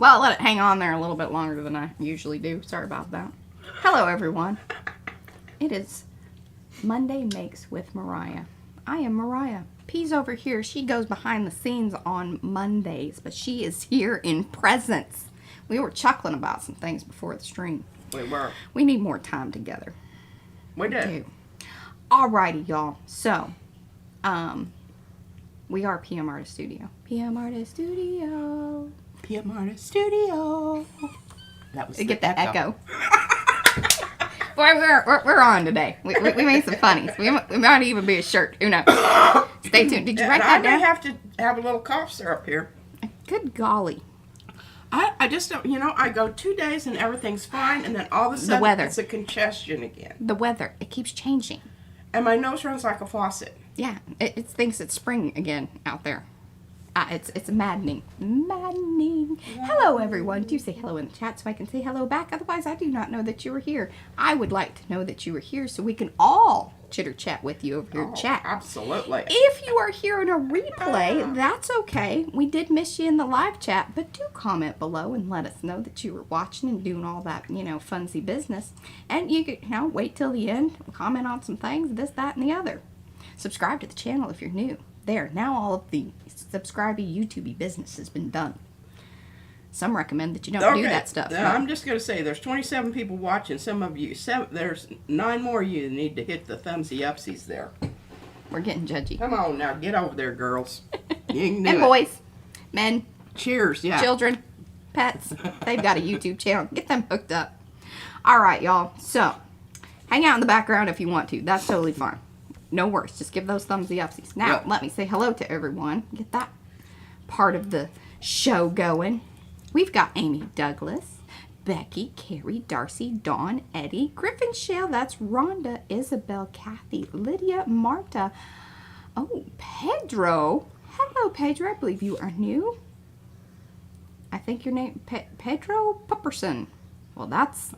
Well, I let it hang on there a little bit longer than I usually do. Sorry about that. Hello, everyone. It is Monday Makes with Mariah. I am Mariah. P's over here. She goes behind the scenes on Mondays, but she is here in presence. We were chuckling about some things before the stream. We were. We need more time together. We did. Alrighty, y'all. So, we are PM Artist Studio. PM Artist Studio. PM Artist Studio. That was Get that echo. Boy, we're on today. We made some funnies. We might even be a shirt. Who knows? Stay tuned. Did you write that down? I may have to have a little cough syrup here. Good golly. I just don't, I go 2 days and everything's fine, and then all of a sudden The weather. it's a congestion again. The weather. It keeps changing. And my nose runs like a faucet. Yeah, it thinks it's spring again out there. It's maddening. Maddening. Hello, everyone. Do say hello in the chat so I can say hello back. Otherwise, I do not know that you are here. I would like to know that you are here so we can all chitter-chat with you over your chat. Absolutely. If you are here in a replay, that's okay. We did miss you in the live chat, but do comment below and let us know that you were watching and doing all that, funsy business. And you could, wait till the end, comment on some things, this, that, and the other. Subscribe to the channel if you're new. There, now all of the subscribey YouTubey business has been done. Some recommend that you don't do that stuff. Now, I'm just going to say, there's 27 people watching. Some of you, there's 9 more of you need to hit the thumbsy upsies there. We're getting judgy. Come on now, get over there, girls. You can do And it. boys, men, Cheers, yeah. children, pets, they've got a YouTube channel. Get them hooked up. All right, y'all. So, hang out in the background if you want to. That's totally fine. No worries. Just give those thumbsy upsies. Now, Yep. let me say hello to everyone. Get that part of the show going. We've got Amy Douglas, Becky, Carrie, Darcy, Dawn, Eddie, Griffin Shale, that's Rhonda, Isabel, Kathy, Lydia, Marta. Oh, Pedro. Hello, Pedro. I believe you are new. I think your name Pedro Pupperson. Well, that's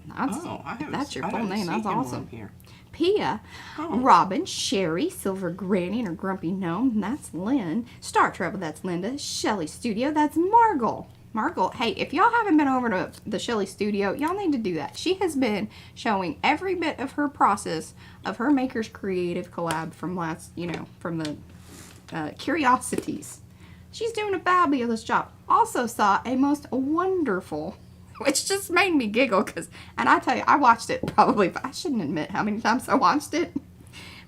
your full name. That's awesome. Here. Pia, Robin, Sherry, Silver Granny, or Grumpy Gnome, that's Lynn. Star Travel, that's Linda. Shelly Studio, that's Margle. Margle, hey, if y'all haven't been over to the Shelly Studio, y'all need to do that. She has been showing every bit of her process of her Maker's Creative collab from from the Curiosities. She's doing a fabulous job. Also saw a most wonderful, which just made me giggle and I tell you, I watched it probably, I shouldn't admit how many times I watched it,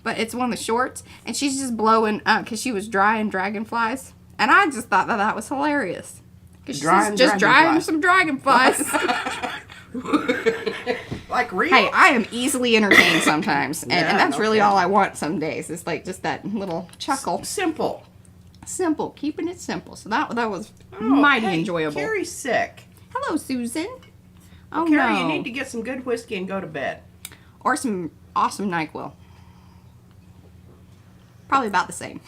but it's one of the shorts, and she's just blowing, because she was drying dragonflies, and I just thought that was hilarious. Because she's just drying some dragonflies. Like real? Hey, I am easily entertained sometimes, and that's really kidding. all I want some days. It's like just that little chuckle. Simple. Simple, keeping it simple. So that was mighty enjoyable. Carrie's sick. Hello, Susan. Oh, Carrie, no. you need to get some good whiskey and go to bed. Or some awesome NyQuil. Probably about the same.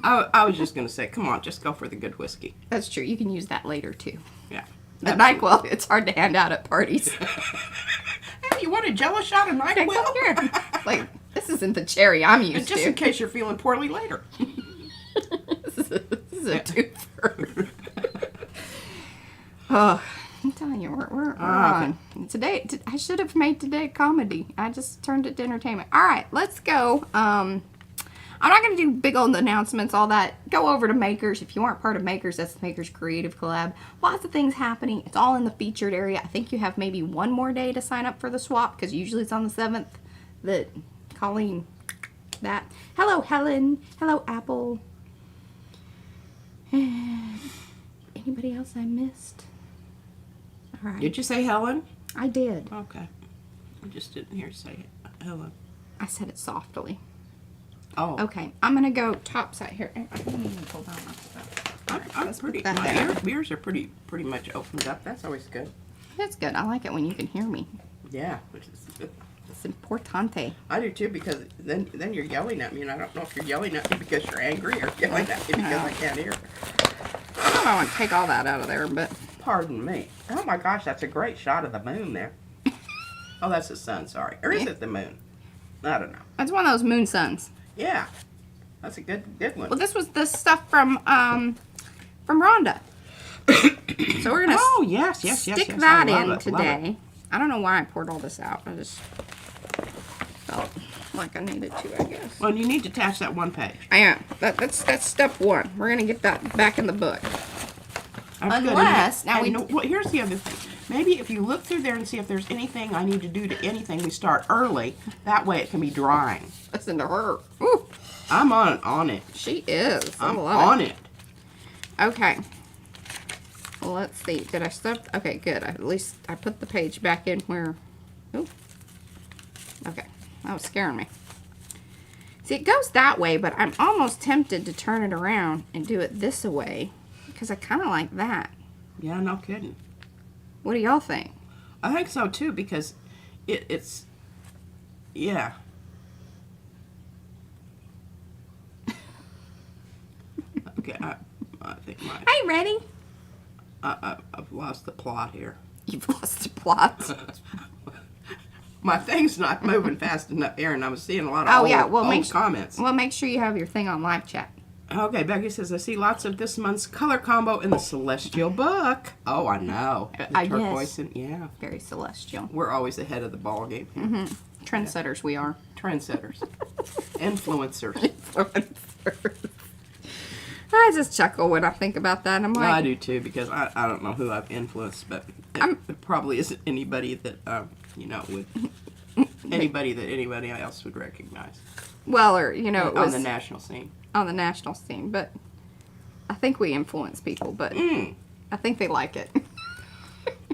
I was just going to say, come on, just go for the good whiskey. That's true. You can use that later, too. Yeah. The NyQuil, it's hard to hand out at parties. Hey, you want a Jello shot of Okay, NyQuil? come here. Like, this isn't the cherry I'm And used just to. in case you're feeling poorly later. This is a twofer. Oh, I'm telling you, we're on. Today, I should have made today comedy. I just turned it to entertainment. All right, let's go. I'm not going to do big old announcements, all that. Go over to Makers. If you aren't part of Makers, that's the Makers Creative Collab. Lots of things happening. It's all in the featured area. I think you have maybe one more day to sign up for the swap, because usually it's on the 7th. Colleen, that. Hello, Helen. Hello, Apple. Anybody else I missed? All right. Did you say Helen? I did. Okay. I just didn't hear you say it. Helen. I said it softly. Oh. Okay, I'm going to go top side here. I didn't even pull down my stuff. I'm pretty, that my there. ears are pretty much opened up. That's always good. That's good. I like it when you can hear me. Yeah. Which is good. It's importante. I do too, because then you're yelling at me, and I don't know if you're yelling at me because you're angry or yelling at me because I can't hear. I don't want to take all that out of there, but... Pardon me. Oh my gosh, that's a great shot of the moon there. Oh, that's the sun, sorry. Or is it the moon? I don't know. It's one of those moon suns. Yeah. That's a good one. Well, this was the stuff from Rhonda. So we're gonna Oh, yes. stick I that love in it, love today. I don't know why I poured all this out. I just felt like I needed to, I guess. Well, you need to attach that one page. I am. That's step one. We're gonna get that back in the book. That's good. Unless now Well, here's the other thing. Maybe if you look through there and see if there's anything I need to do to anything, we start early. That way it can be drying. listen to her. Ooh, I'm on it. she is. I I'm love on it. Okay. Well, let's see. Did I stuff? Okay, good. At least I put the page back in where. Ooh. Okay. That was scaring me. See, it goes that way, but I'm almost tempted to turn it around and do it this way because I kind of like that. Yeah, no kidding. What do y'all think? I think so too because it's yeah. Okay, I think Hey, ready? I've lost the plot here. You've lost the plot. My thing's not moving fast enough here, and I was seeing a lot of old comments. Well, make sure you have your thing on live chat. Okay, Becky says, I see lots of this month's color combo in the Celestial book. Oh, I know. The turquoise yes. and, yeah. Very celestial. We're always ahead of the ball game here. Trendsetters we are. Trendsetters. Influencers. Influencers. I just chuckle when I think about that. I'm like, I do too, because I don't know who I've influenced, but it probably isn't anybody that, would, anybody that anybody else would recognize. well, or, it was on the national scene. On the national scene, but I think we influence people, but I think they like it.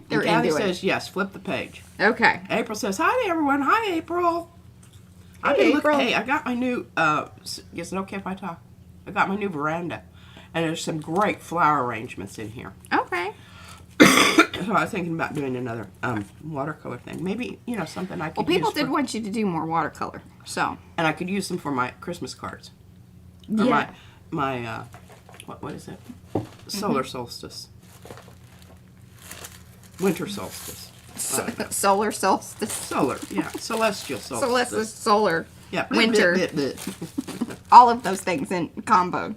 They're Kathy into says, yes, flip the page. Okay. April says, hi everyone. Hi, April. Hey, April. Hey, I got my new, is it okay if I talk? I got my new veranda, and there's some great flower arrangements in here. Okay. So I was thinking about doing another watercolor thing. Maybe, something I could Well, people use did want you to do more watercolor, so. and I could use them for my Christmas cards. Yeah. Or my what is it? Solar solstice. Winter solstice. Solar solstice. Solar, yeah. Celestial solstice. Celestial, solar, Yeah. winter. All of those things in combo.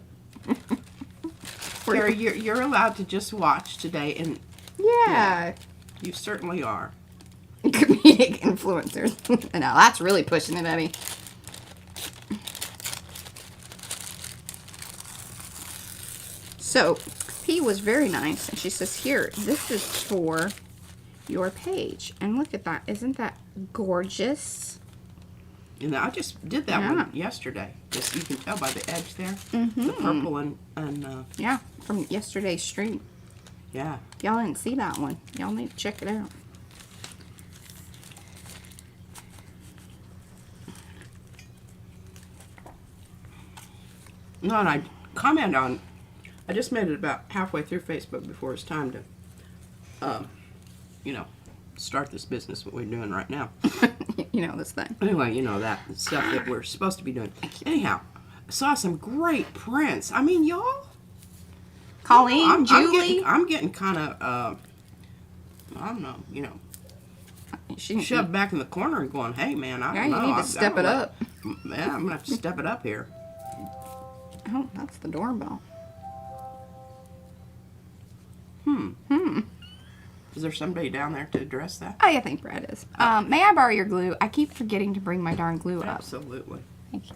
Carrie, you're allowed to just watch today, and Yeah. you certainly are. Comedic influencers. Now that's really pushing it, Eddie. So, P was very nice, and she says, here, this is for your page. And look at that. Isn't that gorgeous? And I just did that one yesterday. Just you can tell by the edge there, the purple and Yeah, from yesterday's stream. yeah. Y'all didn't see that one. Y'all need to check it out. No, and I comment on. I just made it about halfway through Facebook before it's time to, start this business what we're doing right now. This thing. Anyway, that stuff that we're supposed to be doing. Anyhow, I saw some great prints. I mean, y'all. Colleen, Julie. I'm getting kind of, I don't know, shoved back in the corner and going, hey, man, I don't know. You need to step it up. Yeah, I'm going to have to step it up here. Oh, that's the doorbell. Is there somebody down there to address that? Oh, yeah, I think Brad is. May I borrow your glue? I keep forgetting to bring my darn glue up. Absolutely. Thank you.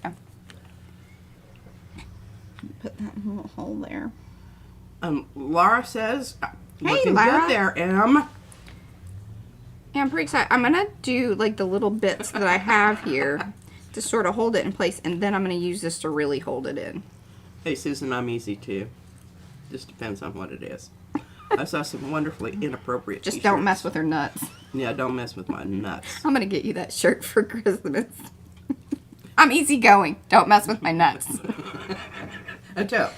Put that in a little hole there. Laura says, Hey, looking Laura. good there, Em. Yeah, I'm pretty excited. I'm going to do like the little bits that I have here to sort of hold it in place, and then I'm going to use this to really hold it in. Hey, Susan, I'm easy too. Just depends on what it is. I saw some wonderfully inappropriate Just t-shirts. don't mess with her nuts. Yeah, don't mess with my nuts. I'm going to get you that shirt for Christmas. I'm easygoing. Don't mess with my nuts. I tell.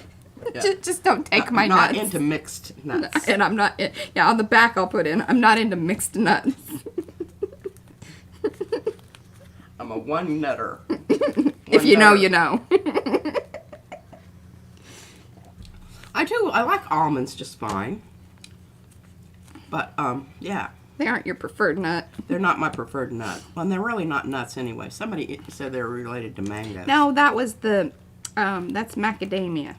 Yeah. Just don't take my not nuts. into mixed nuts. And I'm not, yeah, on the back I'll put in, I'm not into mixed nuts. I'm a one nutter. If you know, you know. I like almonds just fine. But, yeah. They aren't your preferred nut. They're not my preferred nut. Well, they're really not nuts anyway. Somebody said they were related to mangoes. No, that was that's macadamia.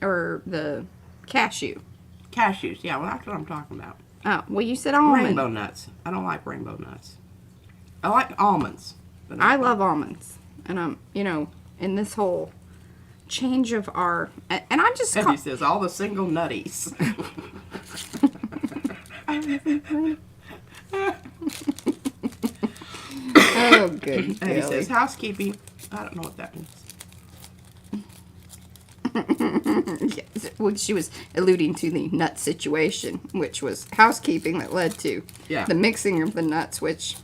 Or the cashew. Cashews. Yeah, well, that's what I'm talking about. Oh, well, you said almond. Rainbow nuts. I don't like rainbow nuts. I like almonds. But I love almonds. And I'm, in this whole change of our... And I'm just... Eddie says, all the single nutties. Oh, good. Eddie says, housekeeping. I don't know what that means. Yes, well, she was alluding to the nut situation, which was housekeeping that led to the mixing of the nuts, which...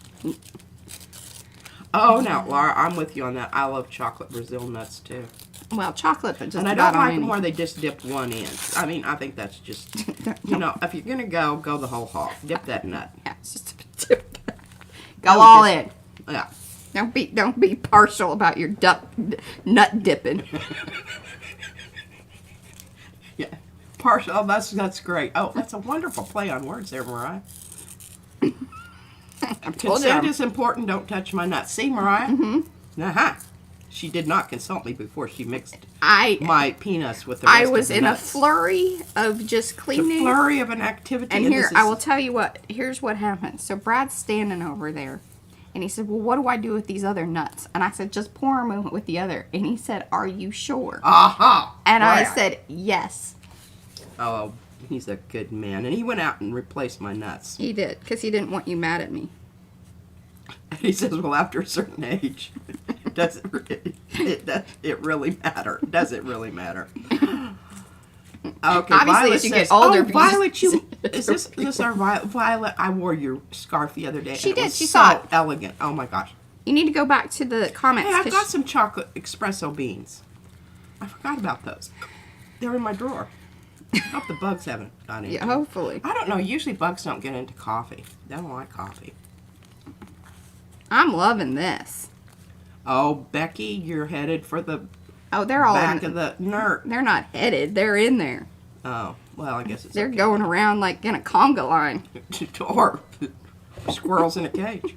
Oh, now, Laura, I'm with you on that. I love chocolate Brazil nuts, too. Well, chocolate, but just and I about don't like on them where they just dip one in. I mean, I think that's just, if you're going to go the whole hog. Dip that nut. Yeah, it's just a bit go all in. Yeah. Don't be partial about your nut dipping. Yeah. Partial. Oh, that's great. Oh, that's a wonderful play on words there, Mariah. Consent is important. Don't touch my nuts. See, Mariah? Mm-hmm. Uh-huh. She did not consult me before she mixed my peanuts with the rest of the nuts. I was in a flurry of just cleaning. A flurry of an activity. And here, I will tell you what. Here's what happened. So Brad's standing over there. And he said, well, what do I do with these other nuts? And I said, just pour them with the other. And he said, are you sure? Aha! And I said, yes. Oh, he's a good man. And he went out and replaced my nuts. He did, because he didn't want you mad at me. And he says, well, after a certain age, does it really matter? Does it really matter? Okay, obviously, Violet as you says, get older, Violet, is this our Violet? I wore your scarf the other day. She did. She so saw it. Elegant. Oh my gosh. You need to go back to the comments. Hey, I've got some chocolate espresso beans. I forgot about those. They're in my drawer. I hope the bugs haven't done anything. Yeah, hopefully. I don't know. Usually bugs don't get into coffee. They don't like coffee. I'm loving this. Oh, Becky, you're headed for the they're all back of the nerd. They're not headed. They're in there. Oh, well, I guess they're going around like in a conga line. Or squirrels in a cage.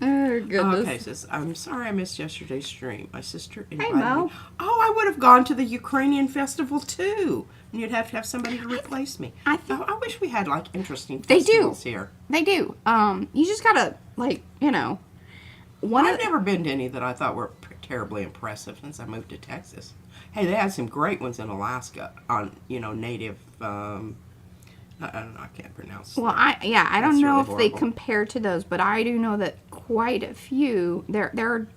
Oh, goodness. Okay, sis, I'm sorry I missed yesterday's stream. My sister invited Mo. me. Oh, I would have gone to the Ukrainian festival, too. And you'd have to have somebody to replace me. I wish we had, like, interesting festivals here. They do. You just gotta, like, I've never been to any that I thought were terribly impressive since I moved to Texas. Hey, they had some great ones in Alaska on, native, I don't know, I can't pronounce. Well, I don't know if they compare to those, but I do know that quite a few, there are,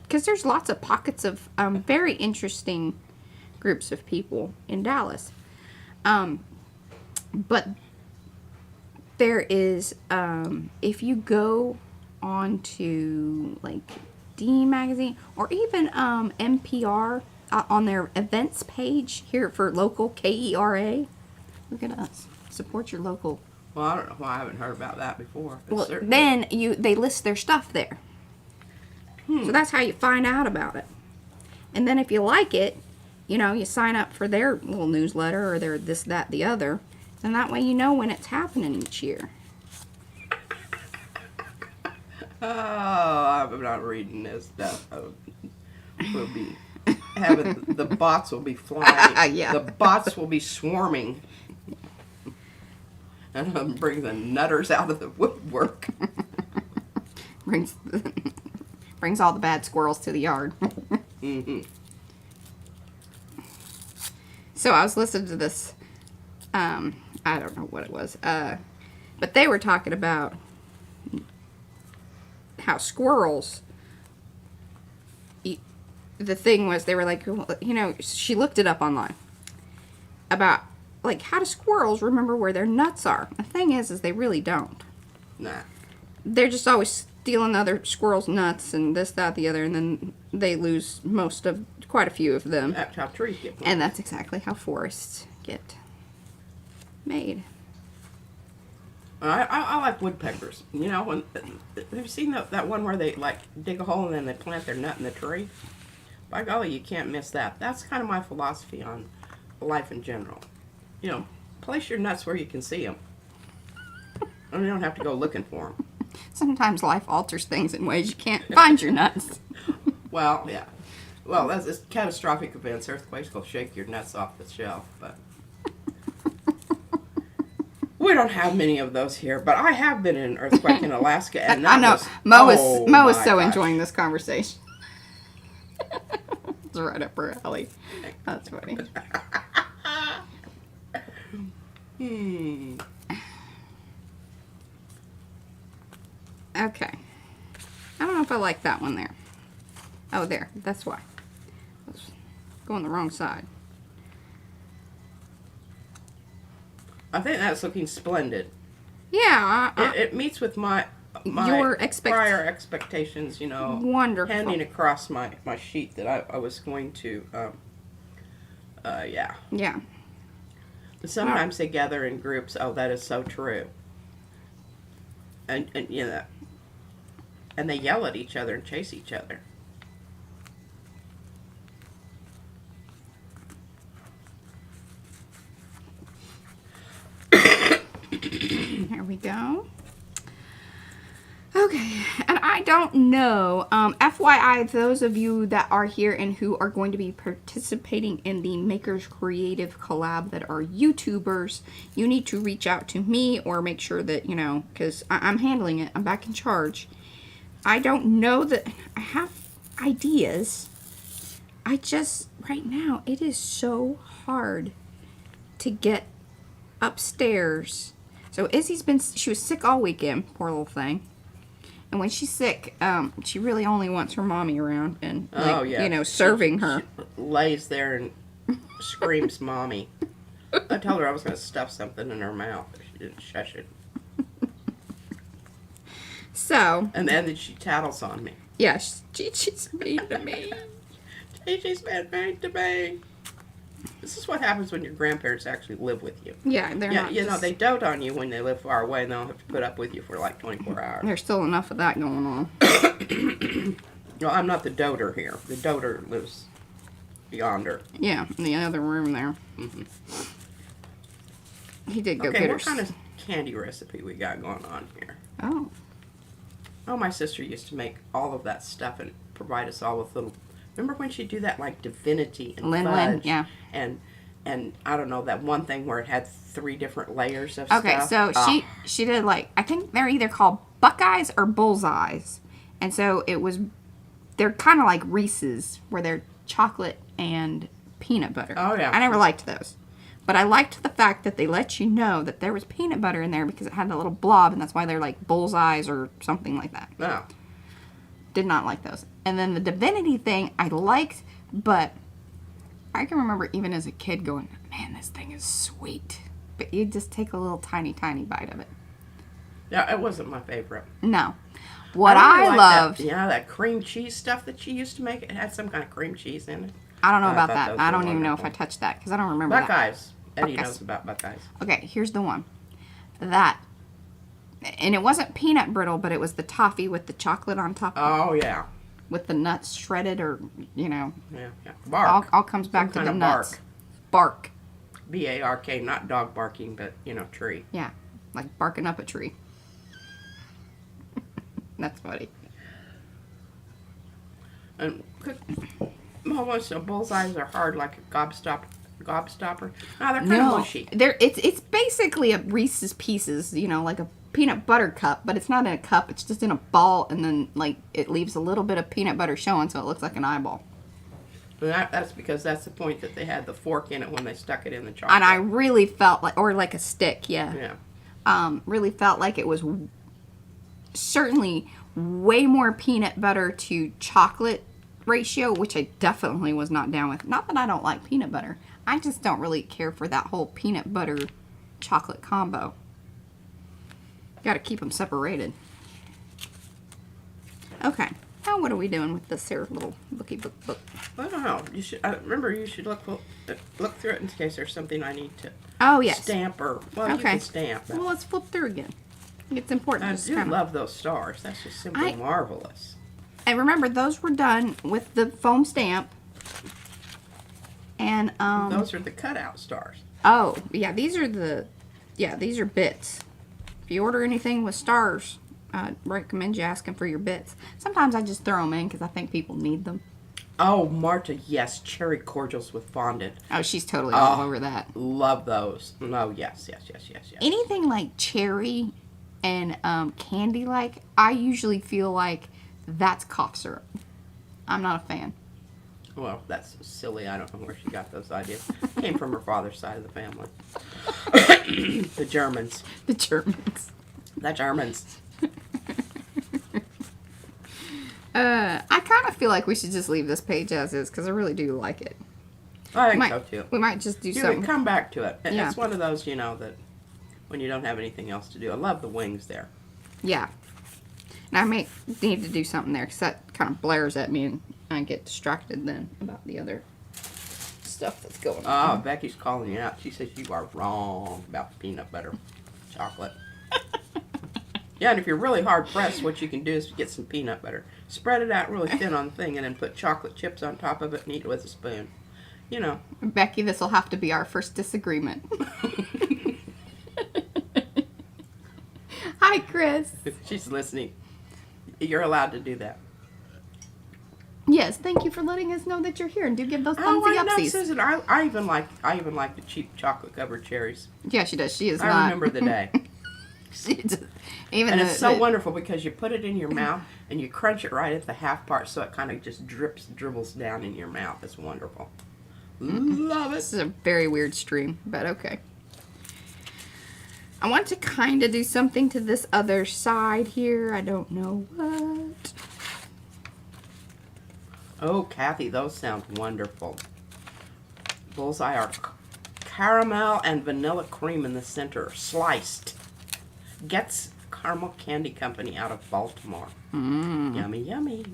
because there's lots of pockets of very interesting groups of people in Dallas. But there is, if you go on to, like, D Magazine, or even NPR, on their events page here for local KERA, look at us. Support your local. Well, I don't know why I haven't heard about that before. Well, then they list their stuff there. So that's how you find out about it. And then if you like it, you sign up for their little newsletter or their this, that, the other. And that way you know when it's happening each year. Oh, I'm not reading this stuff. We'll be having, the bots will be flying. Yeah. The bots will be swarming. And bring the nutters out of the woodwork. brings all the bad squirrels to the yard. Mm-hmm. So I was listening to this, I don't know what it was, but they were talking about how squirrels, the thing was, they were like, she looked it up online, about, like, how do squirrels remember where their nuts are? The thing is they really don't. Nah. They're just always stealing other squirrels' nuts and this, that, the other, and then they lose quite a few of them. That's how trees get planted. And that's exactly how forests get made. I like woodpeckers. When have you seen that one where they, like, dig a hole and then they plant their nut in the tree? By golly, you can't miss that. That's kind of my philosophy on life in general. Place your nuts where you can see them. And you don't have to go looking for them. Sometimes life alters things in ways you can't find your nuts. Well, yeah. Well, that's it's catastrophic events. Earthquakes will shake your nuts off the shelf, but we don't have many of those here. But I have been in an earthquake in Alaska, and that I know. was Mo is my so gosh. enjoying this conversation. It's right up her alley. That's funny. Okay. I don't know if I like that one there. Oh, there. That's why. I was going the wrong side. I think that's looking splendid. Yeah. It meets with my Your prior expectations. Wonderful. Handing across my sheet that I was going to. Yeah. Yeah. Sometimes they gather in groups. Oh, that is so true. And and they yell at each other and chase each other. Here we go. Okay, and I don't know, FYI, those of you that are here and who are going to be participating in the Makers Creative Collab that are YouTubers, you need to reach out to me or make sure that, because I'm handling it, I'm back in charge. I don't know that I have ideas. I just, right now, it is so hard to get upstairs. So Izzy's she was sick all weekend, poor little thing. And when she's sick, she really only wants her mommy around and, serving her. She lays there and screams, "Mommy!" I told her I was going to stuff something in her mouth, but she didn't shush it. So. And then she tattles on me. Yeah, she's mean to me. She's been mean to me. This is what happens when your grandparents actually live with you. Yeah, they're not. They dote on you when they live far away, and they'll have to put up with you for like 24 hours. There's still enough of that going on. No, I'm not the doter here. The doter lives yonder. Yeah, in the other room there. Mm-hmm. He did go okay, get her. What kind of candy recipe we got going on here? Oh, my sister used to make all of that stuff and provide us all with little. Remember when she'd do that like divinity and fudge? Yeah. And I don't know, that one thing where it had 3 different layers of okay, stuff. so she did I think they're either called Buckeyes or Bullseyes. And so they're kind of like Reese's where they're chocolate and peanut butter. Oh, yeah. I never liked those. But I liked the fact that they let you know that there was peanut butter in there because it had a little blob, and that's why they're like Bullseyes or something like that. No. Did not like those. And then the divinity thing I liked, but I can remember even as a kid going, man, this thing is sweet. But you just take a little tiny, tiny bite of it. Yeah, it wasn't my favorite. No. What I I loved. that cream cheese stuff that she used to make, it had some kind of cream cheese in it. I don't know I about thought that. those I were don't even know if I wonderful. touched that because I don't remember that. Buckeyes. Eddie Buckeyes. knows about Buckeyes. Okay, here's the one. That. And it wasn't peanut brittle, but it was the toffee with the chocolate on top. Oh, yeah. With the nuts shredded or, Yeah. Bark. All comes back Some to the kind of nuts. Bark. B-A-R-K, not dog barking, but, tree. Yeah, like barking up a tree. That's funny. And almost bullseyes are hard like a gobstopper. No, they're kind of mushy. It's basically a Reese's Pieces, like a peanut butter cup, but it's not in a cup. It's just in a ball, and then it leaves a little bit of peanut butter showing, so it looks like an eyeball. And that's because that's the point that they had the fork in it when they stuck it in the chocolate. And I really felt like a stick, yeah. Yeah. Really felt like it was certainly way more peanut butter to chocolate ratio, which I definitely was not down with. Not that I don't like peanut butter. I just don't really care for that whole peanut butter chocolate combo. Got to keep them separated. Okay. Now what are we doing with this here little booky book? I don't know. You should you should look through it in case there's something I need to stamp or you can stamp. Well, let's flip through again. It's important. I do love those stars. That's just simply marvelous. And remember, those were done with the foam stamp. And those are the cutout stars. Oh, yeah, these are bits. If you order anything with stars, I recommend you asking for your bits. Sometimes I just throw them in because I think people need them. Oh, Marta, yes, cherry cordials with fondant. Oh, she's totally all over that. Love those. No, yes. Anything like cherry and candy like, I usually feel like that's cough syrup. I'm not a fan. Well, that's silly. I don't know where she got those ideas. Came from her father's side of the family. The Germans. The Germans. The Germans. I kind of feel like we should just leave this page as is because I really do like it. I think so too. We might just do You something. can come back to it. Yeah. It's one of those, that when you don't have anything else to do. I love the wings there. Yeah. And I may need to do something there because that kind of blares at me and I get distracted then about the other stuff that's going on. Oh, Becky's calling you out. She says you are wrong about the peanut butter chocolate. Yeah, and if you're really hard pressed, what you can do is get some peanut butter. Spread it out really thin on the thing and then put chocolate chips on top of it and eat it with a spoon. Becky, this will have to be our first disagreement. Hi, Chris. She's listening. You're allowed to do that. Yes, thank you for letting us know that you're here and do give those thumbsy I know, upsies. Susan. I even like the cheap chocolate covered cherries. Yeah, she does. She is I not. remember the day. She just, even And the, it's so the- wonderful because you put it in your mouth and you crunch it right at the half part so it kind of just dribbles down in your mouth. It's wonderful. Love it. This is a very weird stream, but okay. I want to kind of do something to this other side here. I don't know what. Oh, Kathy, those sound wonderful. Bullseye are caramel and vanilla cream in the center, sliced. Gets Caramel Candy Company out of Baltimore. Yummy, yummy.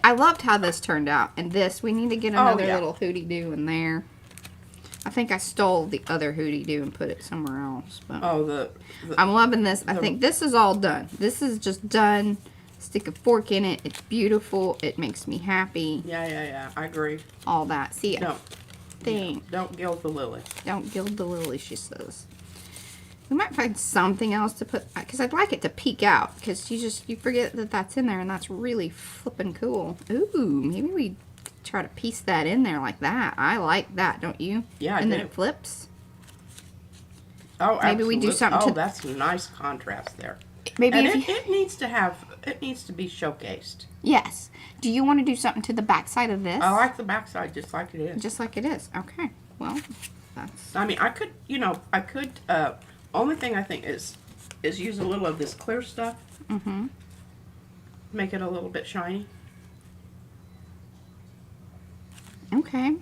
I loved how this turned out. And this, we need to get another yeah. little hootie doo in there. I think I stole the other hootie doo and put it somewhere else. But Oh, the I'm loving this. I think this is all done. This is just done. Stick a fork in it. It's beautiful. It makes me happy. yeah. I agree. All that. See, Don't Don't gild the lily. gild the lily, she says. We might find something else to put, because I'd like it to peek out, because you forget that that's in there, and that's really flippin' cool. Ooh, maybe we try to piece that in there like that. I like that, don't you? Yeah, I And then do. it flips. Oh, Maybe we do absolutely. something Oh, to- that's a nice contrast there. Maybe And if you, it needs to be showcased. yes. Do you want to do something to the back side of this? I like the backside just like it is. Just like it is. Okay. Well, that's... I mean, I could, only thing I think is use a little of this clear stuff. Mm-hmm. Make it a little bit shiny. Okay.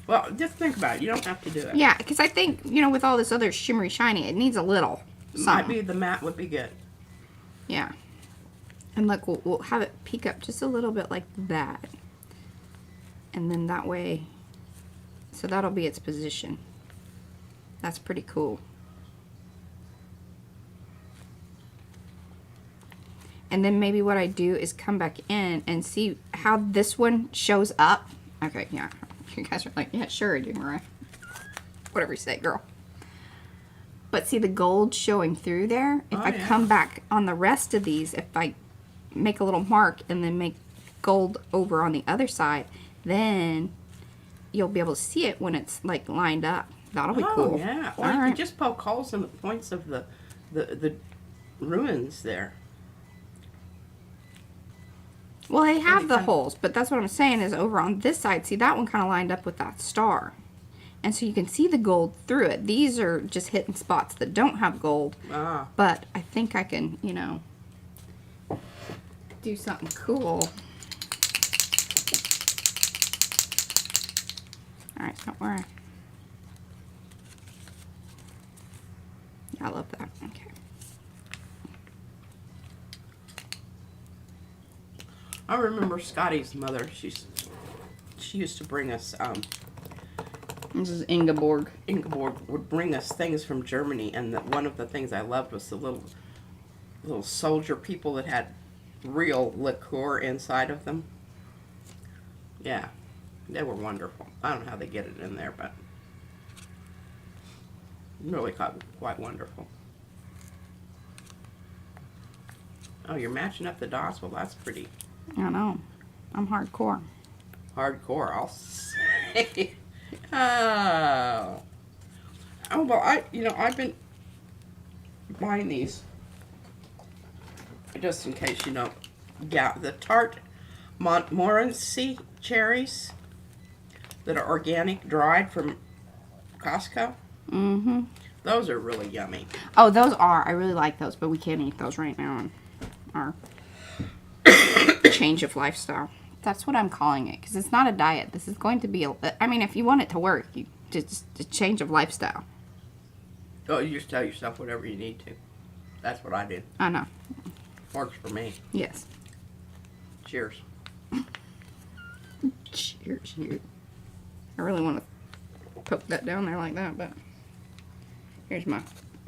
Well, just think about it. You don't have to do it. Yeah, because I think, with all this other shimmery shiny, it needs a little Might something. be the matte would be good. Yeah. And look, we'll have it peek up just a little bit like that. And then that way, so that'll be its position. That's pretty cool. And then maybe what I do is come back in and see how this one shows up. Okay, yeah. You guys are like, yeah, sure I do, Mariah. Whatever you say, girl. But see the gold showing through there? If I yeah. come back on the rest of these, if I make a little mark and then make gold over on the other side, then you'll be able to see it when it's like lined up. That'll be cool. Yeah. Or All you right. could just poke holes in the points of the ruins there. Well, they have you the can- holes, but that's what I'm saying is over on this side, see that one kind of lined up with that star. And so you can see the gold through it. These are just hitting spots that don't have gold. Ah. But I think I can, do something cool. Alright, don't worry. I love that. Okay. I remember Scotty's mother. She used to bring us. This is Ingeborg. Ingeborg would bring us things from Germany, and one of the things I loved was the little soldier people that had real liqueur inside of them. Yeah, they were wonderful. I don't know how they get it in there, but really quite wonderful. Oh, you're matching up the dots? Well, that's pretty I know. I'm hardcore. hardcore, I'll say. Oh. Oh, well, I've been buying these just in case you don't get the tart Montmorency cherries that are organic, dried from Costco. Mm-hmm. Those are really yummy. Oh, those are. I really like those, but we can't eat those right now in our change of lifestyle. That's what I'm calling it, because it's not a diet. This is going to be I mean, if you want it to work, you just a change of lifestyle. Oh, you just tell yourself whatever you need to. That's what I did. I know. Works for me. Yes. Cheers. Cheers. I really want to poke that down there like that, but here's my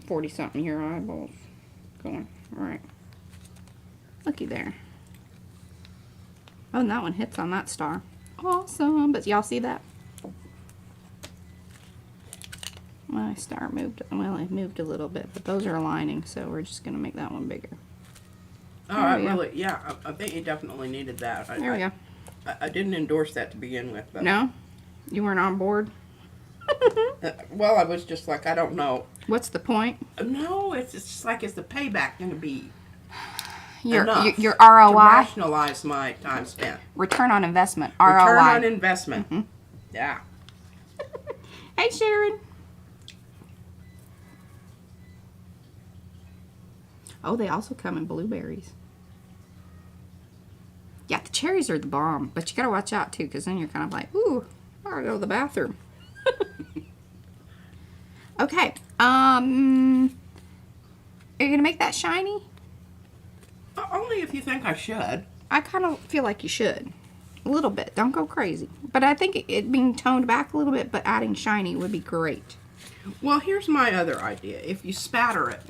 40-something year eyeballs going. All right. Looky there. Oh, and that one hits on that star. Awesome. But y'all see that? My star moved. Well, it moved a little bit, but those are aligning, so we're just going to make that one bigger. Oh, I think you definitely needed that. There we go. I didn't endorse that to begin with. But, No? You weren't on board? well, I was just like, I don't know. What's the point? No, it's just like, is the payback going to be Your enough ROI? to rationalize my time spent? Return on investment. ROI. Return on investment. Mm-hmm. Yeah. Hey, Sharon. Oh, they also come in blueberries. Yeah, the cherries are the bomb, but you gotta watch out too, because then you're kind of like, ooh, I gotta go to the bathroom. Okay. Are you gonna make that shiny? Only if you think I should. I kind of feel like you should. A little bit. Don't go crazy. But I think it being toned back a little bit, but adding shiny would be great. Well, here's my other idea. If you spatter it.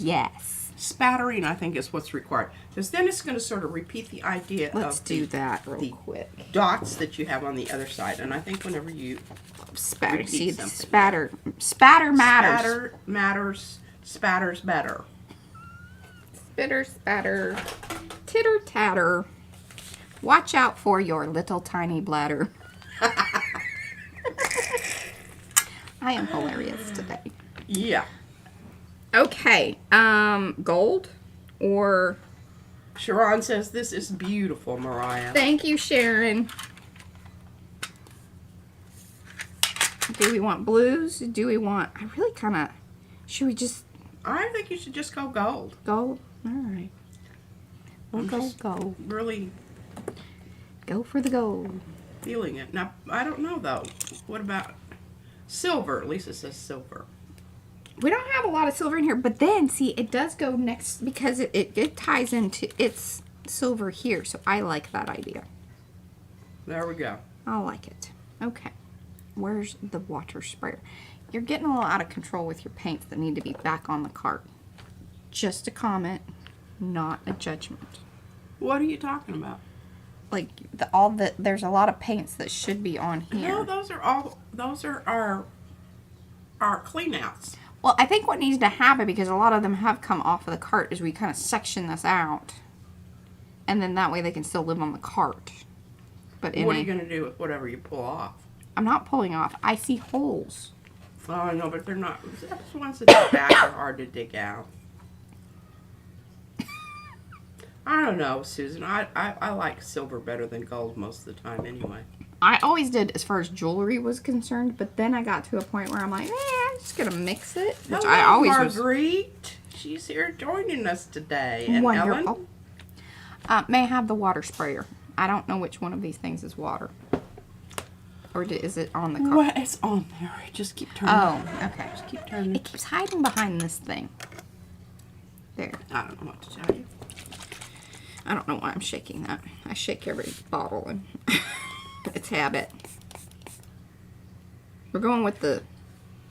Yes. Spattering, I think, is what's required. Because then it's going to sort of repeat the idea Let's of do that real quick. dots that you have on the other side. And I think whenever you Spatter. repeat See, something. spatter matters. Spatter matters. Spatter's better. Spitter, spatter, titter, tatter. Watch out for your little tiny bladder. I am hilarious today. Yeah. Okay, gold or... Sharon says, this is beautiful, Mariah. Thank you, Sharon. Do we want blues? Do we want... I really kind of... Should we just... I think you should just go gold. Gold? All right. We'll I'm go just gold. really Go for the gold. feeling it. Now, I don't know, though. What about silver? Lisa says silver. We don't have a lot of silver in here, but then, see, it does go next because it ties into its silver here, so I like that idea. There we go. I like it. Okay. Where's the water sprayer? You're getting a little out of control with your paints that need to be back on the cart. Just a comment, not a judgment. What are you talking about? Like, there's a lot of paints that should be on here. No, those are our clean outs. Well, I think what needs to happen, because a lot of them have come off of the cart, is we kind of section this out. And then that way they can still live on the cart. But What are you going to do with whatever you pull off? I'm not pulling off. I see holes. Oh, I know, but they're not. Those ones at the back are hard to dig out. I don't know, Susan. I like silver better than gold most of the time anyway. I always did as far as jewelry was concerned, but then I got to a point where I'm like, I'm just going to mix it. Which Hello, I always Marguerite. She's here joining us today. And Wonderful. Ellen? May I have the water sprayer? I don't know which one of these things is water. Or is it on the cart? Well, it's on there. Just keep turning. Oh, okay. Just keep turning. It keeps hiding behind this thing. There. I don't know what to tell you. I don't know why I'm shaking that. I shake every bottle and it's habit. We're going with the...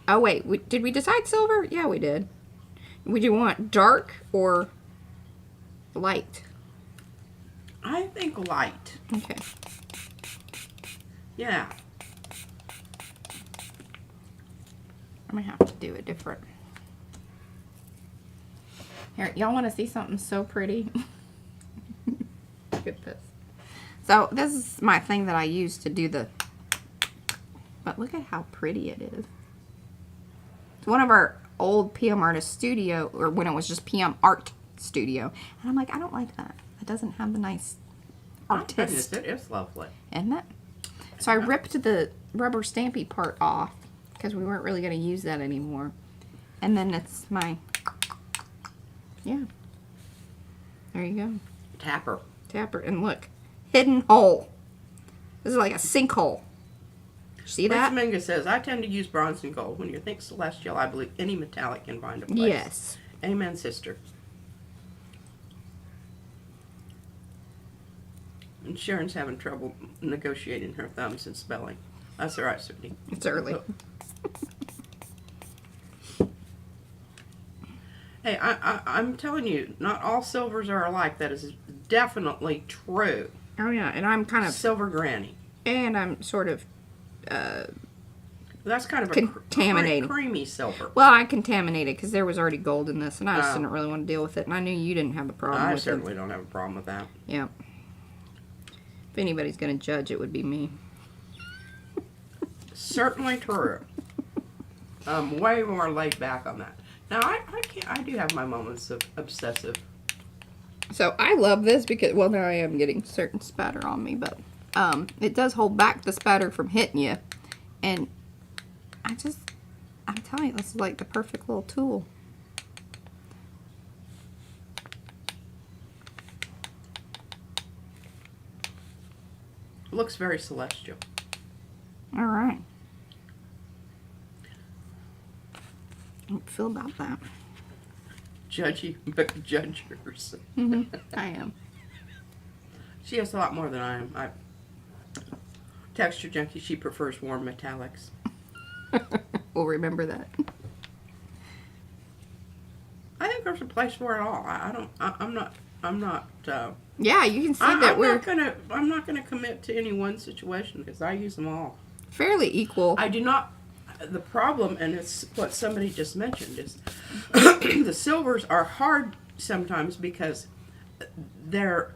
Oh, wait. Did we decide silver? Yeah, we did. Would you want dark or light? I think light. Okay. Yeah. I'm going to have to do it different. Here, y'all want to see something so pretty? Look at this. So this is my thing that I use to do the, but look at how pretty it is. It's one of our old PM Artist studio, or when it was just PM Art Studio. And I'm like, I don't like that. It doesn't have the nice artist. It is lovely. Isn't it? So I ripped the rubber stampy part off because we weren't really going to use that anymore. And then it's my, yeah. There you go. Tapper. Tapper. And look, hidden hole. This is like a sinkhole. See that? Minga says, I tend to use bronze and gold. When you think celestial, I believe any metallic can find a place. Yes. Amen, sister. And Sharon's having trouble negotiating her thumbs and spelling. That's all right, Sydney. It's early. Hey, I'm telling you, not all silvers are alike. That is definitely true. Oh, yeah. And I'm kind of... Silver granny. And I'm sort of... That's kind of a contaminated. Creamy silver. Well, I contaminated because there was already gold in this, and I just didn't really want to deal with it. And I knew you didn't have a problem with it. I certainly don't have a problem with that. Yeah. If anybody's going to judge, it would be me. Certainly true. I'm way more laid back on that. Now, I do have my moments of obsessive. So I love this because, well, now I am getting certain spatter on me, but it does hold back the spatter from hitting you. And I'm telling you, this is like the perfect little tool. Looks very celestial. All right. How do you feel about that? Judgy McJudgers. I am. She has a lot more than I am. Texture junkie, she prefers warm metallics. We'll remember that. I think there's a place for it all. I'm not. Yeah, you can see that I'm not gonna commit to any one situation because I use them all. Fairly equal. I do not. The problem, and it's what somebody just mentioned, is the silvers are hard sometimes because they're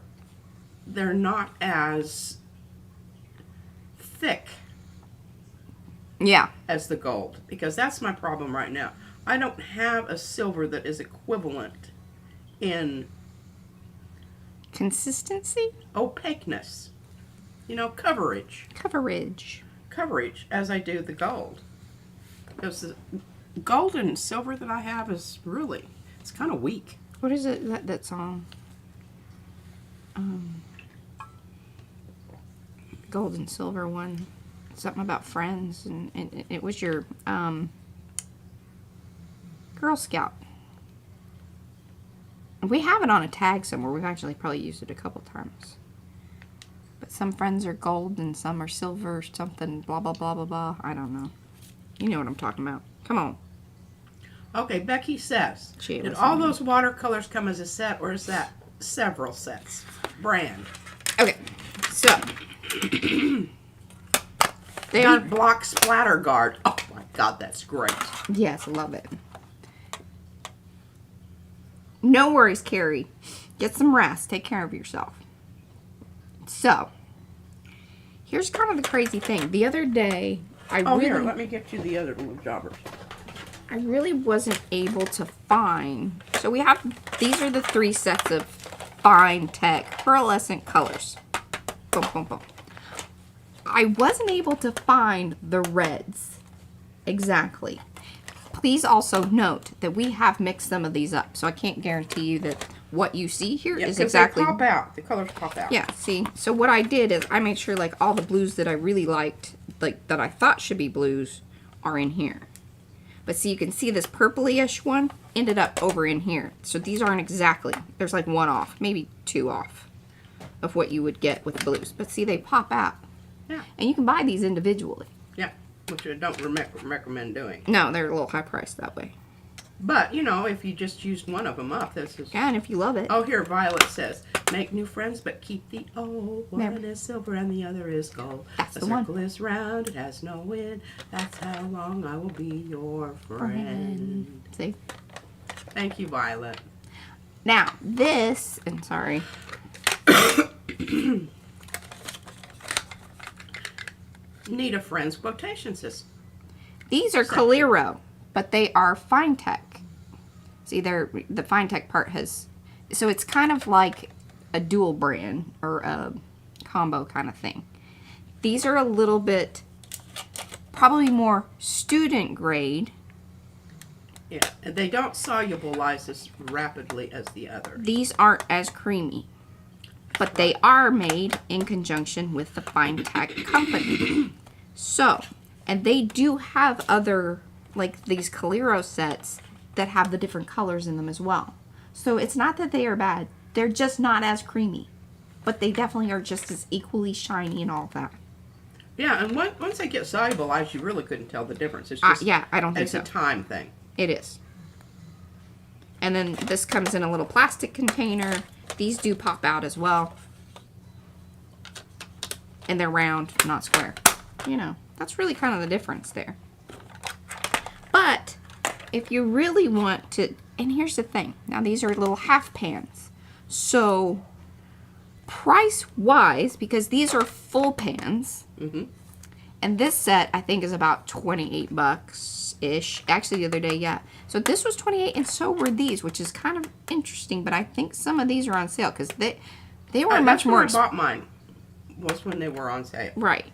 not as thick. Yeah. As the gold, because that's my problem right now. I don't have a silver that is equivalent in consistency, opaqueness, coverage as I do the gold. Because the gold and silver that I have is really, it's kind of weak. What is it, that song? Gold and silver one. Something about friends, and it was your Girl Scout. We have it on a tag somewhere. We've actually probably used it a couple times. But some friends are gold and some are silver or something, blah, blah, blah, blah, blah. I don't know. You know what I'm talking about. Come on. Okay, Becky says, did all those watercolors come as a set, or is that several sets? Brand. Okay, so... They are block splatter guard. Oh my God, that's great. Yes, love it. No worries, Carrie. Get some rest. Take care of yourself. So, here's kind of the crazy thing. The other day, here, let me get you the other little jobbers. I really wasn't able to find. So we have, these are the 3 sets of fine tech pearlescent colors. Boom, boom, boom. I wasn't able to find the reds exactly. Please also note that we have mixed some of these up, so I can't guarantee you that what you see here is exactly. They pop out. The colors pop out. Yeah. See. So what I did is I made sure like all the blues that I really liked, like that I thought should be blues, are in here. But see, you can see this purpley-ish one ended up over in here. So these aren't exactly. There's like 1 off, maybe 2 off, of what you would get with blues. But see, they pop out. Yeah. And you can buy these individually. Yeah, which I don't recommend doing. No, they're a little high priced that way. But, if you just used one of them up, this is... Yeah, and if you love it. Oh, here, Violet says, make new friends, but keep the old. One is silver and the other is gold. That's the circle is round, it has no end. That's how long I will be your friend. See? Thank you, Violet. Now, this, and sorry. Need a friend's quotation system. These are Calero, but they are fine tech. See, the fine tech part has, so it's kind of like a dual brand or a combo kind of thing. These are a little bit, probably more student grade. Yeah, and they don't solubilize as rapidly as the others. These aren't as creamy, but they are made in conjunction with the fine tech company. So, and they do have other, like these Calero sets that have the different colors in them as well. So it's not that they are bad. They're just not as creamy. But they definitely are just as equally shiny and all of that. Yeah, and once they get solubilized, you really couldn't tell the difference. It's just, yeah, I don't think it's so. a time thing. It is. And then this comes in a little plastic container. These do pop out as well. And they're round, not square. You know, that's really kind of the difference there. But if you really want to, and here's the thing. Now these are little half pans. So price-wise, because these are full pans, and this set I think is about 28 bucks-ish. Actually, the other day, yeah. So this was 28, and so were these, which is kind of interesting. But I think some of these are on sale because they were much more. I bought mine. Was when they were on sale. Right,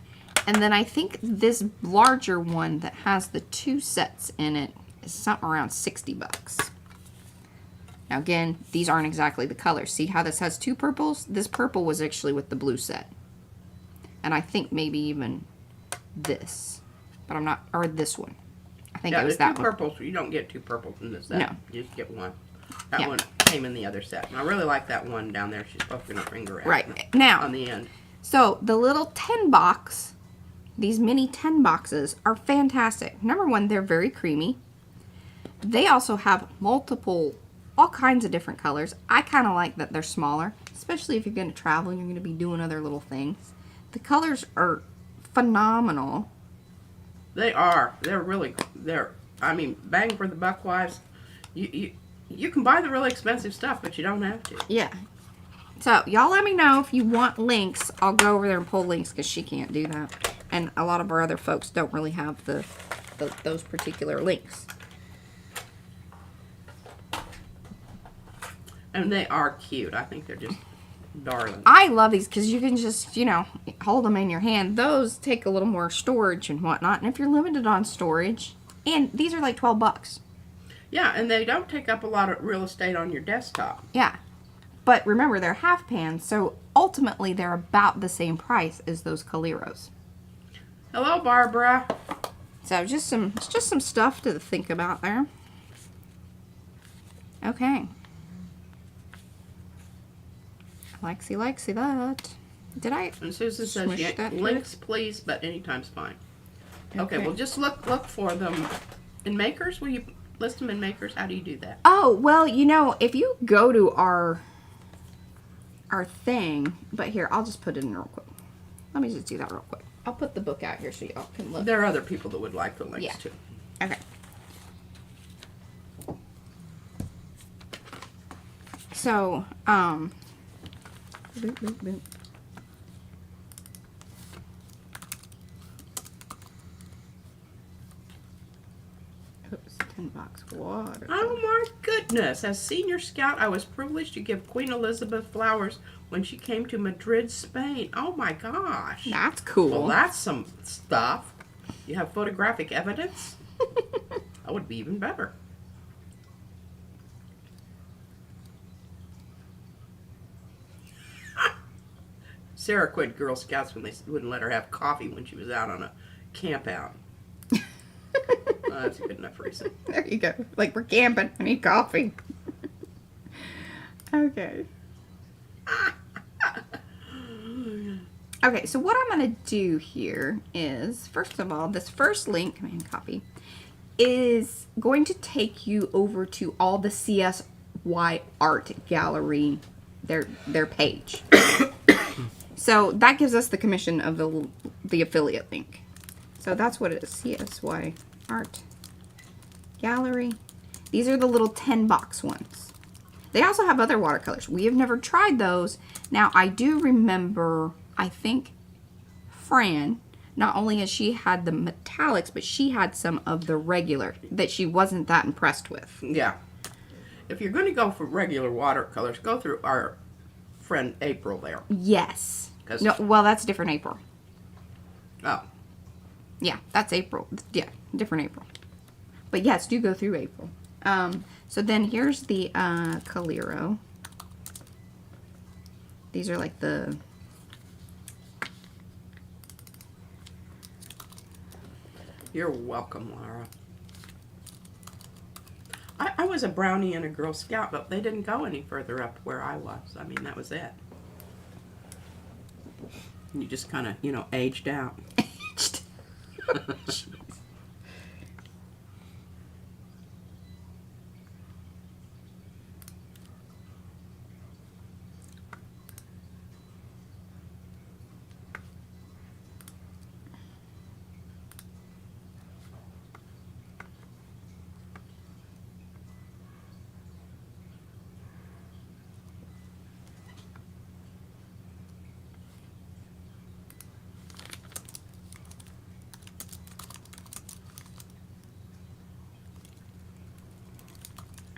and then I think this larger one that has the 2 sets in it is something around 60 bucks. Now again, these aren't exactly the colors. See how this has 2 purples? This purple was actually with the blue set. And I think maybe even this. But I'm not, or this one. I think it was that one. Yeah, 2 purples. You don't get 2 purples in this set. No. You just get one. That one came in the other set. And I really like that one down there. She's poking her finger at. Right. Now, on the end. So the little 10 box, these mini 10 boxes are fantastic. Number one, they're very creamy. They also have all kinds of different colors. I kind of like that they're smaller, especially if you're going to travel and you're going to be doing other little things. The colors are phenomenal. They are. I mean, bang for the buck wise. You can buy the really expensive stuff, but you don't have to. Yeah. So y'all let me know if you want links. I'll go over there and pull links because she can't do that. And a lot of our other folks don't really have those particular links. And they are cute. I think they're just darling. I love these because you can just, hold them in your hand. Those take a little more storage and whatnot. And if you're limited on storage, and these are like 12 bucks. Yeah, and they don't take up a lot of real estate on your desktop. Yeah. But remember, they're half pans, so ultimately they're about the same price as those Caleros. Hello, Barbara. So just some stuff to think about there. Okay. Likesy that. Did I? And Susan says, yeah, links please, but anytime's fine. Okay, well just look for them in Makers. Will you list them in Makers? How do you do that? Oh, well, if you go to our thing, but here, I'll just put it in real quick. Let me just do that real quick. I'll put the book out here so y'all can look. There are other people that would like the links too. Okay. So, boop, boop, boop. Oops, 10 bucks water. Oh my goodness. As senior scout, I was privileged to give Queen Elizabeth flowers when she came to Madrid, Spain. Oh my gosh. That's cool. Well, that's some stuff. You have photographic evidence? That would be even better. Sarah quit Girl Scouts when they wouldn't let her have coffee when she was out on a camp out. That's a good enough reason. There you go. Like, we're camping. I need coffee. Okay. Okay, so what I'm going to do here is, first of all, this first link, command copy, is going to take you over to all the CSY Art Gallery, their page. So that gives us the commission of the affiliate link. So that's what it is, CSY Art Gallery. These are the little 10 box ones. They also have other watercolors. We have never tried those. Now, I do remember, I think, Fran, not only has she had the metallics, but she had some of the regular that she wasn't that impressed with. Yeah. If you're going to go for regular watercolors, go through our friend April there. Yes. No, well, that's different April. Oh. Yeah, that's April. Yeah, different April. But yes, do go through April. So then here's the Calero. These are like the... You're welcome, Laura. I was a brownie and a Girl Scout, but they didn't go any further up where I was. I mean, that was it. You just kind of, you know, aged out. Aged. Jeez.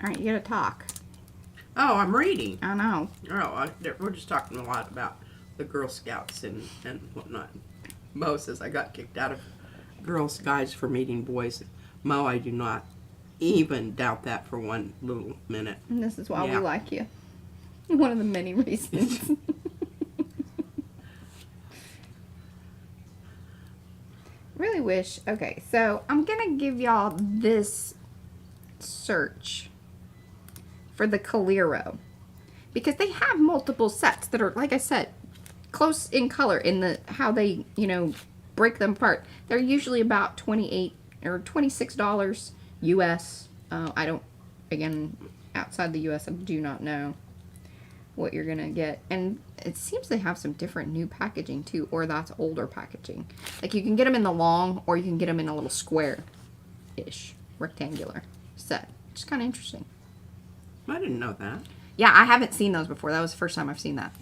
All right, you gotta talk. Oh, I'm reading. I know. We're just talking a lot about the Girl Scouts and whatnot. Mo says I got kicked out of Girl Scouts for meeting boys. Mo, I do not even doubt that for one little minute. And this is why we like you. One of the many reasons. Really wish. Okay, so I'm gonna give y'all this search for the Calero, because they have multiple sets that are, like I said, close in color in the how they, you know, break them apart. They're usually about $28 or $26 US. I don't, again, outside the US, I do not know what you're gonna get. And it seems they have some different new packaging too, or that's older packaging. Like you can get them in the long, or you can get them in a little square-ish, rectangular set. It's kind of interesting. I didn't know that. Yeah, I haven't seen those before. That was the first time I've seen that.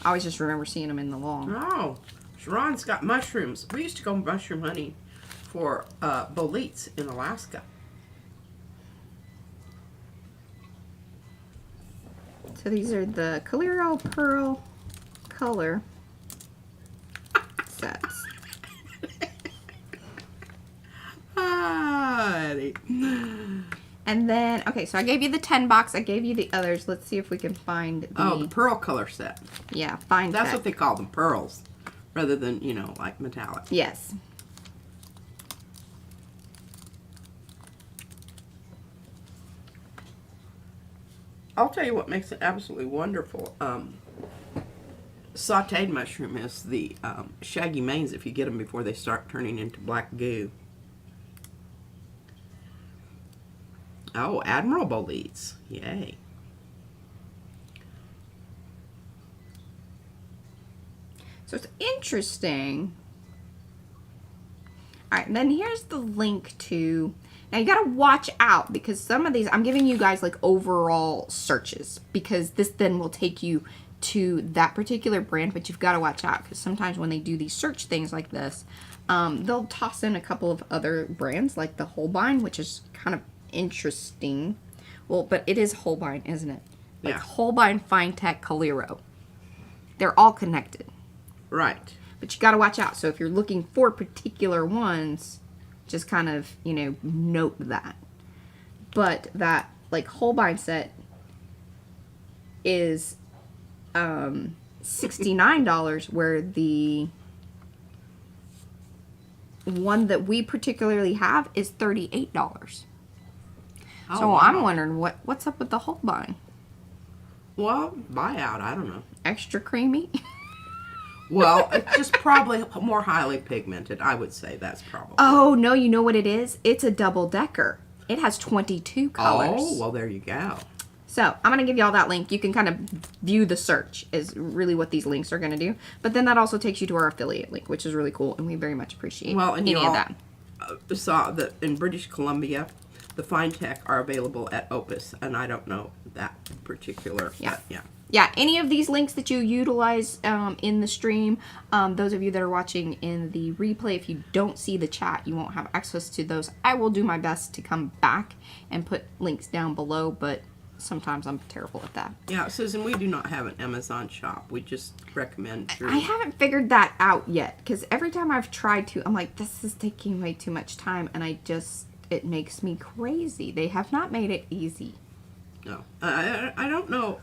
I always just remember seeing them in the long. Oh, Sharon's got mushrooms. We used to go mushroom hunting for boletes in Alaska. So these are the Calero Pearl color sets. And then, okay, so I gave you the 10 box. I gave you the others. Let's see if we can find the... Oh, the pearl color set. Yeah, find That's that. what they call them, pearls, rather than, you know, like metallic. Yes. I'll tell you what makes it absolutely wonderful. Sauteed mushroom is the shaggy manes if you get them before they start turning into black goo. Oh, Admiral boletes. Yay. So it's interesting. All right, and then here's the link to... Now you gotta watch out, because some of these, I'm giving you guys like overall searches, because this then will take you to that particular brand, but you've got to watch out, because sometimes when they do these search things like this, they'll toss in a couple of other brands, like the Holbein, which is kind of interesting. Well, but it is Holbein, isn't it? Like Yeah. Holbein, Fine Tech, Calero. They're all connected. Right. But you got to watch out. So if you're looking for particular ones, just kind of, you know, note that. But that, like, Holbein set is $69, where the one that we particularly have is $38. Oh, So wow. I'm wondering what's up with the Holbein. Well, buyout, I don't know. Extra creamy? Well, it's just probably more highly pigmented. I would say that's probably. Oh, no, you know what it is? It's a double decker. It has 22 colors. Oh, well, there you go. So I'm going to give you all that link. You can kind of view the search is really what these links are going to do. But then that also takes you to our affiliate link, which is really cool. And we very much appreciate Well, and any you of all that. Saw that in British Columbia, the Fine Tech are available at Opus, and I don't know that particular. Yeah. But yeah. Yeah, any of these links that you utilize in the stream, those of you that are watching in the replay, if you don't see the chat, you won't have access to those. I will do my best to come back and put links down below, but sometimes I'm terrible at that. Yeah, Susan, we do not have an Amazon shop. We just recommend through. I haven't figured that out yet, because every time I've tried to, I'm like, this is taking way too much time, and it makes me crazy. They have not made it easy. No. I don't know.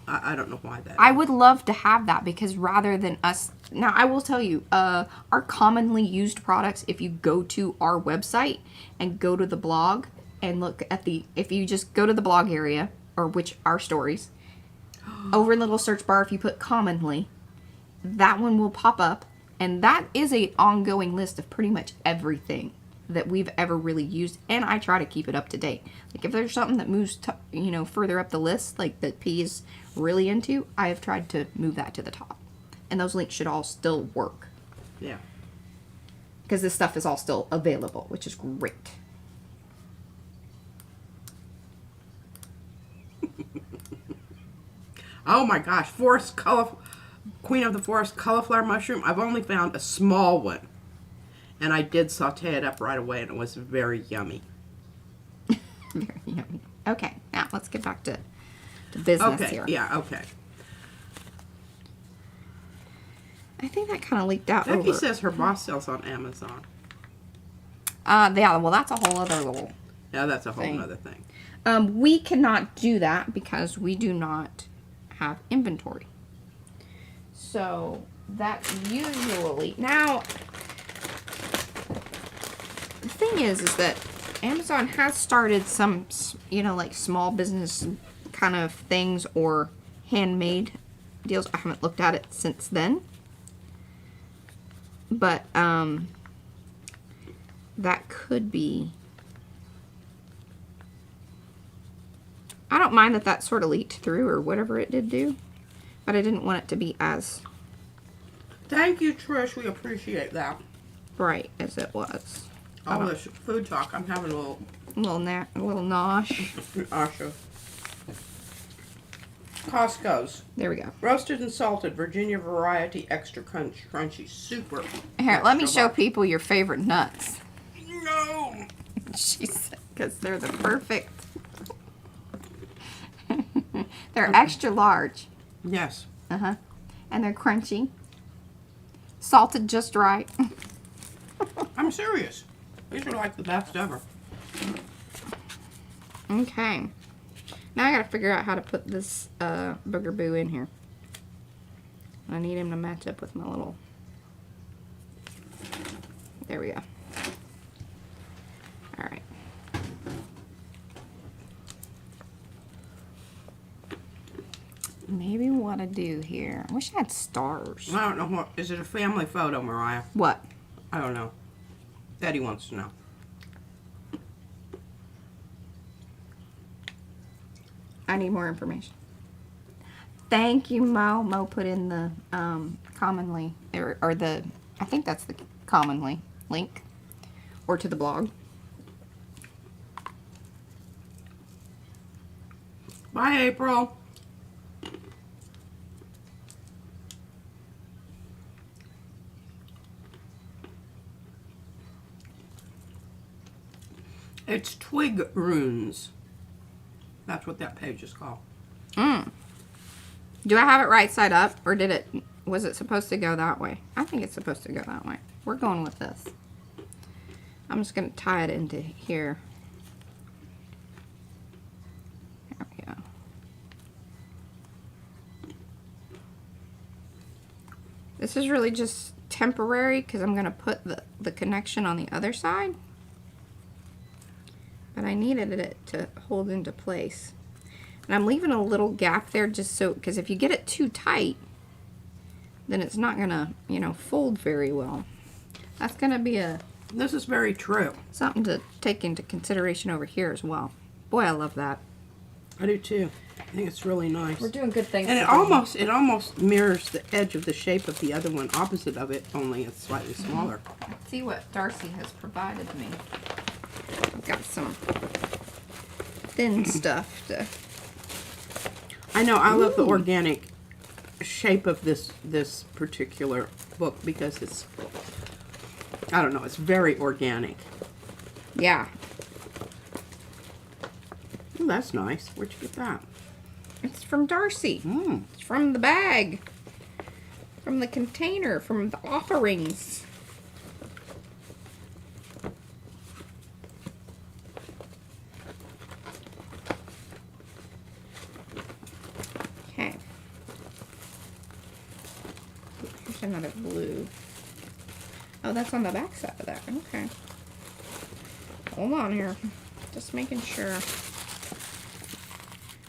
I don't know why that I is. would love to have that, because rather than us... Now, I will tell you, our commonly used products, if you go to our website and go to the blog and look at if you just go to the blog area, or our stories, over in the little search bar, if you put commonly, that one will pop up, and that is a ongoing list of pretty much everything that we've ever really used, and I try to keep it up to date. Like, if there's something that moves further up the list, like that P is really into, I have tried to move that to the top, and those links should all still work, Yeah. because this stuff is all still available, which is great. Oh my gosh, Queen of the Forest cauliflower mushroom. I've only found a small one, and I did saute it up right away, and it was very yummy. Very yummy. Okay, now let's get back to business Okay, here. yeah, okay. I think that kind of leaked out Becky over. says her boss sells on Amazon. Yeah, well, that's a whole other little... Yeah, that's a whole Thing. other thing. We cannot do that because we do not have inventory. So that usually... Now, the thing is that Amazon has started some, like small business kind of things or handmade deals. I haven't looked at it since then. But, that could be... I don't mind that sort of leaked through or whatever it did do, but I didn't want it to be as Thank you, Trish. We appreciate that. bright as it was. All this food talk, I'm having a little A little nosh. Asha. Costco's. There we go. Roasted and salted Virginia variety extra crunchy. Super. Here, let me extra show large. people your favorite nuts. No. She said, because they're the perfect. They're extra large. Yes. Uh-huh. And they're crunchy. Salted just right. I'm serious. These are like the best ever. Okay. Now I gotta figure out how to put this booger boo in here. I need him to match up with my little... There we go. Alright. Maybe what I do here... I wish I had stars. I don't know what. Is it a family photo, Mariah? What? I don't know. Daddy wants to know. I need more information. Thank you, Mo. Mo put in the commonly, or the, I think that's the commonly link, or to the blog. Bye, April. It's twig runes. That's what that page is called. Do I have it right side up, or was it supposed to go that way? I think it's supposed to go that way. We're going with this. I'm just going to tie it into here. There we go. This is really just temporary because I'm going to put the connection on the other side. But I needed it to hold into place. And I'm leaving a little gap there just so, because if you get it too tight, then it's not going to, fold very well. That's going to be This is very true. something to take into consideration over here as well. Boy, I love that. I do too. I think it's really nice. We're doing good things. And today. it almost mirrors the edge of the shape of the other one opposite of it, only it's slightly smaller. Let's see what Darcy has provided me. got some thin stuff to... I know, I love the organic shape of this particular book because it's, I don't know, it's very organic. Yeah. Oh, that's nice. Where'd you get that? It's from Darcy. Mm. It's from the bag. From the container. From the offerings. Okay. Here's another blue. Oh, that's on the back side of that. Okay. Hold on here. Just making sure.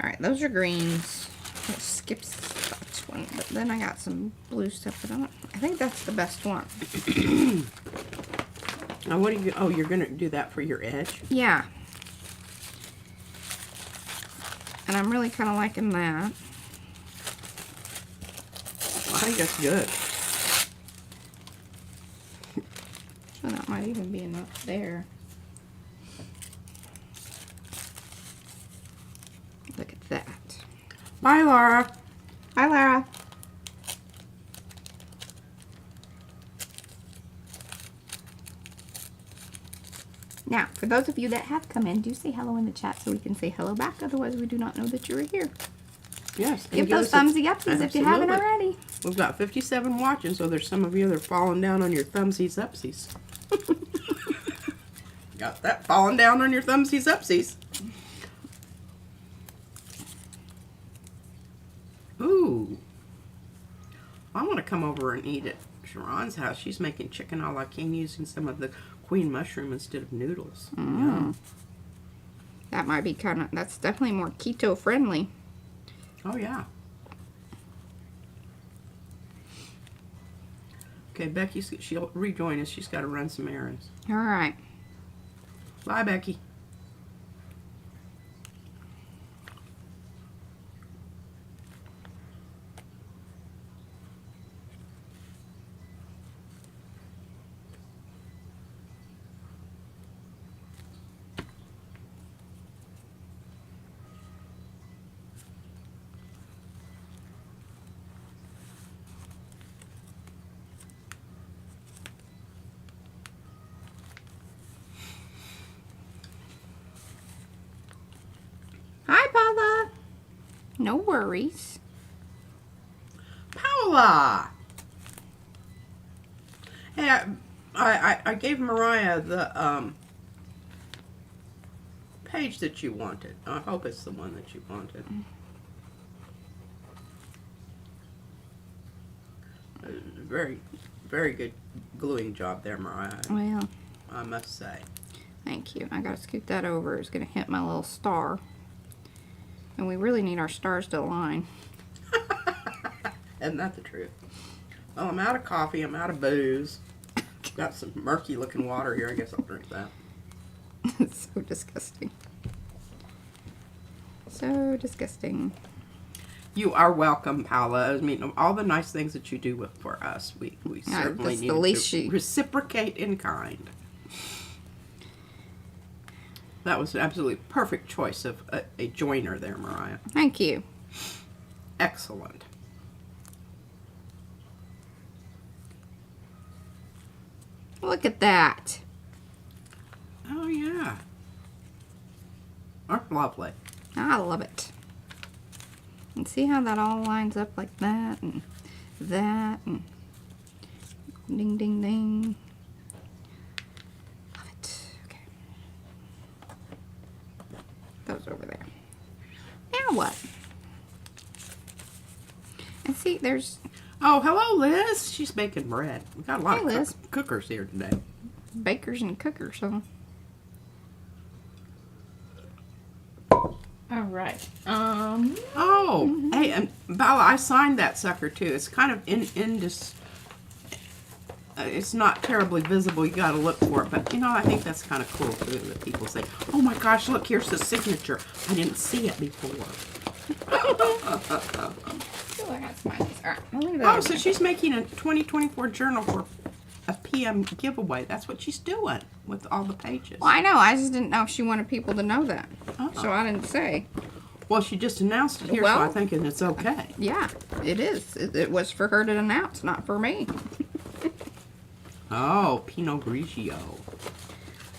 Alright, those are greens. It skips that one, but then I got some blue stuff, but I think that's the best one. Now what are you, oh, you're going to do that for your edge? Yeah. And I'm really kind of liking that. I think that's good. So that might even be enough there. Look at that. Bye, Laura. Hi, Lara. Now, for those of you that have come in, do say hello in the chat so we can say hello back. Otherwise, we do not know that you were here. Yes. Give those thumbsy upsies if you haven't already. We've got 57 watching, so there's some of you that are falling down on your thumbsies upsies. Got that falling down on your thumbsies upsies. Ooh. I want to come over and eat at Sharon's house. She's making chicken a la king using some of the queen mushroom instead of noodles. Mm. That might be kind of, that's definitely more keto friendly. Oh, yeah. Okay, Becky, she'll rejoin us. She's got to run some errands. All right. Bye, Becky. Hi, Paula. No worries. Paula! Hey, I gave Mariah the page that you wanted. I hope it's the one that you wanted. Very, very good gluing job there, Mariah. Well, I must say. thank you. I gotta scoot that over. It's gonna hit my little star. And we really need our stars to align. Isn't that the truth? Well, I'm out of coffee. I'm out of booze. Got some murky looking water here. I guess I'll drink that. It's so disgusting. So disgusting. You are welcome, Paula. I mean, all the nice things that you do for us, we certainly that's need the least to reciprocate in kind. That was an absolutely perfect choice of a joiner there, Mariah. Thank you. Excellent. Look at that. Oh, yeah. Oh, lovely. I love it. And see how that all lines up like that and ding, ding, ding. Love it. Okay. Those over there. Now what? And see, there's... Oh, hello, Liz. She's baking bread. We've got a lot Hey, of Liz. cookers here today. bakers and cookers, huh? All right. Oh, hey, and Bella, I signed that sucker too. It's kind of it's not terribly visible. You got to look for it, but you know, I think that's kind of cool too. That people say, "Oh my gosh, look, here's the signature. I didn't see it before." Oh, I got smileys. All right. Oh, so she's making a 2024 journal for a p.m. giveaway. That's what she's doing with all the pages. Well, I know. I just didn't know if she wanted people to know that. Oh. So I didn't say. Well, she just announced it here, so I think it's okay. Yeah, it is. It was for her to announce, not for me. Oh, Pinot Grigio.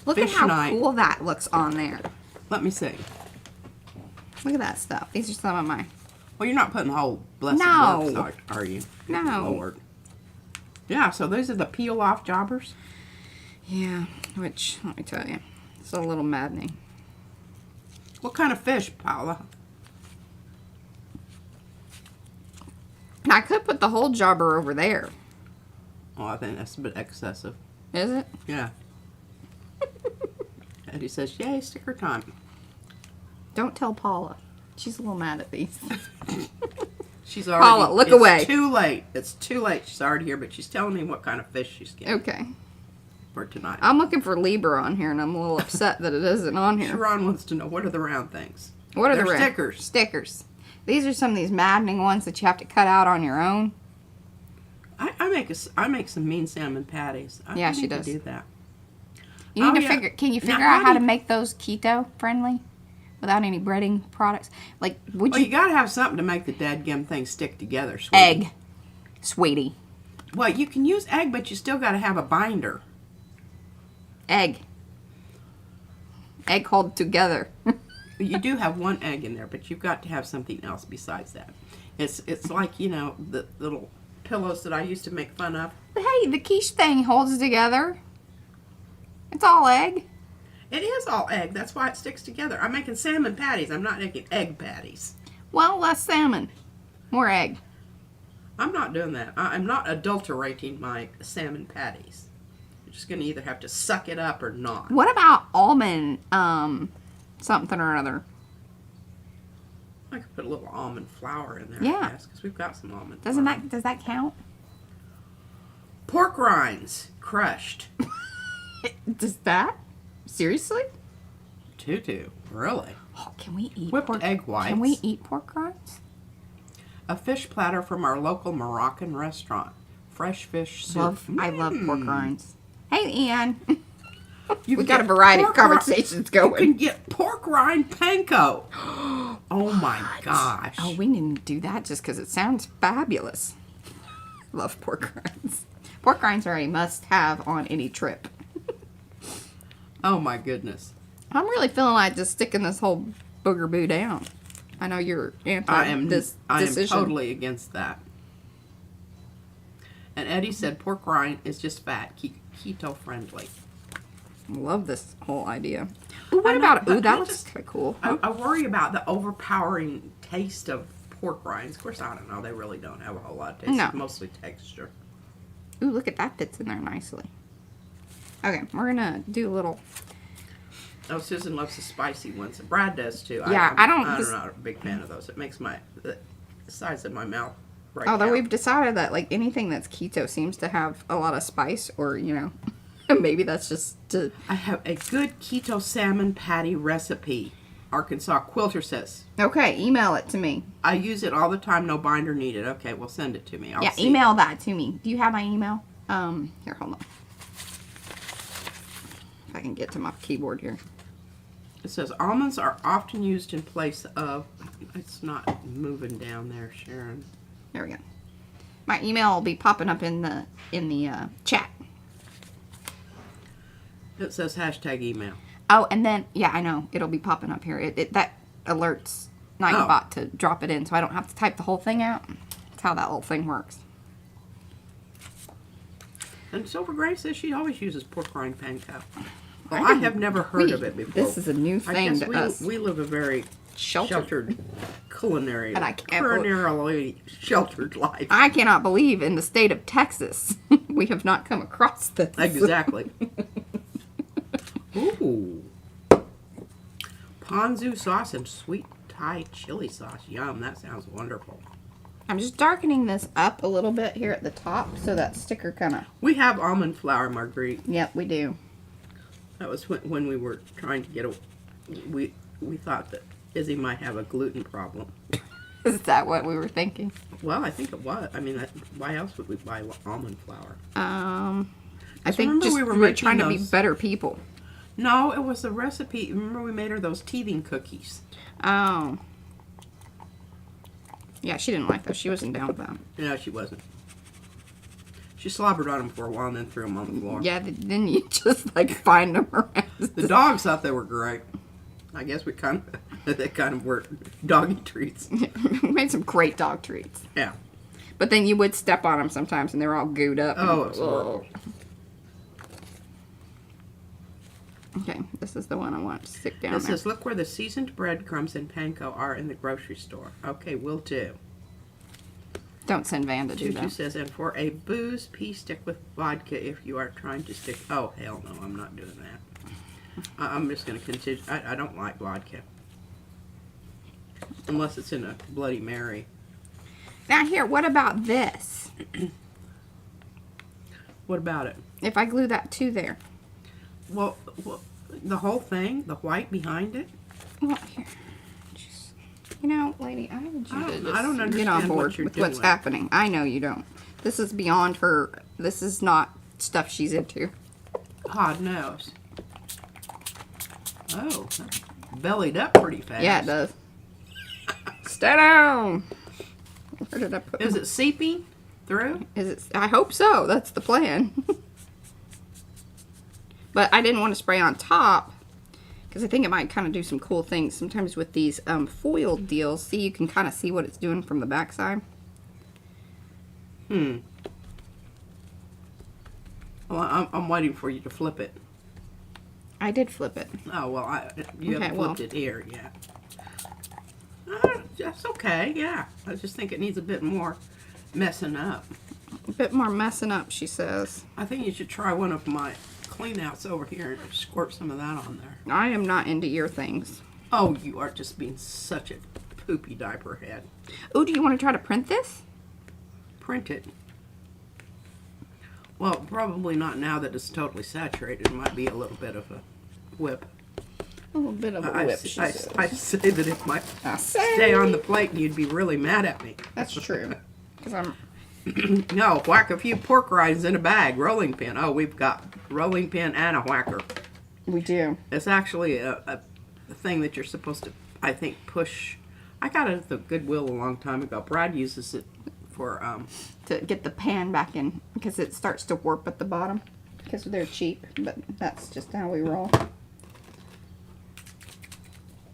Look Fish at how night. cool that looks on there. Let me see. Look at that stuff. These are some of my... Well, you're not putting the whole blessed No. works, are you? No. Lord. Yeah, so those are the peel-off jobbers. Yeah, which, let me tell you, it's a little maddening. What kind of fish, Paula? And I could put the whole jobber over there. Oh, I think that's a bit excessive. Is it? Yeah. Eddie says, yay, sticker time. Don't tell Paula. She's a little mad at these. She's already... Paula, look it's away. Too late. It's too late. She's already here, but she's telling me what kind of fish she's getting Okay. for tonight. I'm looking for Libra on here, and I'm a little upset that it isn't on here. Sharon wants to know, what are the round things? What are They're the stickers. Stickers. These are some of these maddening ones that you have to cut out on your own. I make some mean salmon patties. Yeah, I she need does. to do that. You need Oh, to yeah. figure. Can you Now, figure how out do how you- to make those keto friendly, without any breading products? Like, would Well, you you gotta have something to make the dadgum thing stick together, sweetie. egg, sweetie, Well, you can use egg, but you still gotta have a binder. egg hold together. You do have one egg in there, but you've got to have something else besides that. It's like, you know, the little pillows that I used to make fun of. But hey, the quiche thing holds together. It's all egg. It is all egg. That's why it sticks together. I'm making salmon patties. I'm not making egg patties. Well, less salmon, more egg. I'm not doing that. I'm not adulterating my salmon patties. You're just going to either have to suck it up or not. What about almond something or other? I could put a little almond flour in there, Yeah. I guess, because we've got some almond Does flour. that count? Pork rinds, crushed. Does that? Seriously? Tutu, really? Oh, can we eat Whipped pork? egg whites. Can we eat pork rinds? A fish platter from our local Moroccan restaurant. Fresh fish soup. I love pork rinds. Hey, Ian. You We can got a get variety of pork conversations You going. can get pork rind panko. Oh my gosh. Oh, we need to do that just because it sounds fabulous. Love pork rinds. Pork rinds are a must-have on any trip. Oh my goodness. I'm really feeling like just sticking this whole booger-boo down. I know you're anti I am decision. totally against that. And Eddie said pork rind is just fat, keto friendly. Love this whole idea. Ooh, what I know, about but ooh? That I looks just- kind of cool. I worry about the overpowering taste of pork rinds. Of course, I don't know. They really don't have a whole lot of taste. No. It's mostly texture. Ooh, look at that, fits in there nicely. Okay, we're gonna do a little. Oh, Susan loves the spicy ones. Brad does too. Yeah, I'm just- not a big fan of those. It makes the size of my mouth break Although out. we've decided that like anything that's keto seems to have a lot of spice, or maybe that's just to. I have a good keto salmon patty recipe. Arkansas Quilter says. Okay, email it to me. I use it all the time. No binder needed. Okay, well send it to me. I'll Yeah, see. email that to me. Do you have my email? Here, hold on. If I can get to my keyboard here. It says almonds are often used in place of. It's not moving down there, Sharon. There we go. My email will be popping up in the chat. It says hashtag email. Oh, and then yeah, I know it'll be popping up here. That alerts Nightbot to drop it in, so I don't have to type the whole thing out. That's how that little thing works. And Silver Gray says she always uses pork rind panko. Well, I have never heard of it before. This is a new I thing guess to us. we live a very sheltered culinary, And I can't culinarily sheltered life. I cannot believe in the state of Texas we have not come across this. Exactly. Ooh. Ponzu sauce and sweet Thai chili sauce. Yum, that sounds wonderful. I'm just darkening this up a little bit here at the top so that sticker kind of. We have almond flour, Marguerite. Yep, we do. That was when we were trying to get a... We thought that Izzy might have a gluten problem. Is that what we were thinking? Well, I think it was. I mean, why else would we buy almond flour? I I think remember just we were we're making trying to be those- better people. No, it was the recipe. Remember we made her those teething cookies. Oh. Yeah, she didn't like those. She wasn't down with that. No, she wasn't. She slobbered on them for a while and then threw them on the floor. Yeah, then you just like find them around. The dogs thought they were great. I guess they kind of were doggy treats. We made some great dog treats. Yeah. But then you would step on them sometimes and they're all gooed up. Oh, it's horrible. Okay, this is the one I want to stick down It there. says, look where the seasoned breadcrumbs and panko are in the grocery store. Okay, will do. Don't send Van to do Juju that. says, and for a booze, pea stick with vodka if you are trying to stick. Oh, hell no, I'm not doing that. I'm just going to continue. I don't like vodka. Unless it's in a Bloody Mary. Now here, what about this? What about it? If I glue that to there. Well, the whole thing, the white behind it? Well, here. Just, you know, lady, I need you to just I don't get understand on what board you're with what's doing. happening. I know you don't. This is beyond her. This is not stuff she's into. God knows. Oh, that's bellied up pretty fast. Yeah, it does. Stay down. Where did I put Is it seeping through? Is it? I hope so. That's the plan. But I didn't want to spray on top because I think it might kind of do some cool things. Sometimes with these foil deals, see, you can kind of see what it's doing from the backside. Well, I'm waiting for you to flip it. I did flip it. Oh, well, you Okay, haven't well. flipped it here yet. That's okay, yeah. I just think it needs a bit more messing up. A bit more messing up, she says. I think you should try one of my clean-outs over here and squirt some of that on there. I am not into your things. Oh, you are just being such a poopy diaper head. Oh, do you want to try to print this? Print it. Well, probably not now that it's totally saturated. It might be a little bit of a whip. A little bit of a I whip, she says. say that it might I say. stay on the plate and you'd be really mad at me. That's true. Because I'm... No, whack a few pork rinds in a bag. Rolling pin. Oh, we've got rolling pin and a whacker. We do. It's actually a thing that you're supposed to, I think, push. I got it at the Goodwill a long time ago. Brad uses it for, To get the pan back in because it starts to warp at the bottom because they're cheap, but that's just how we roll.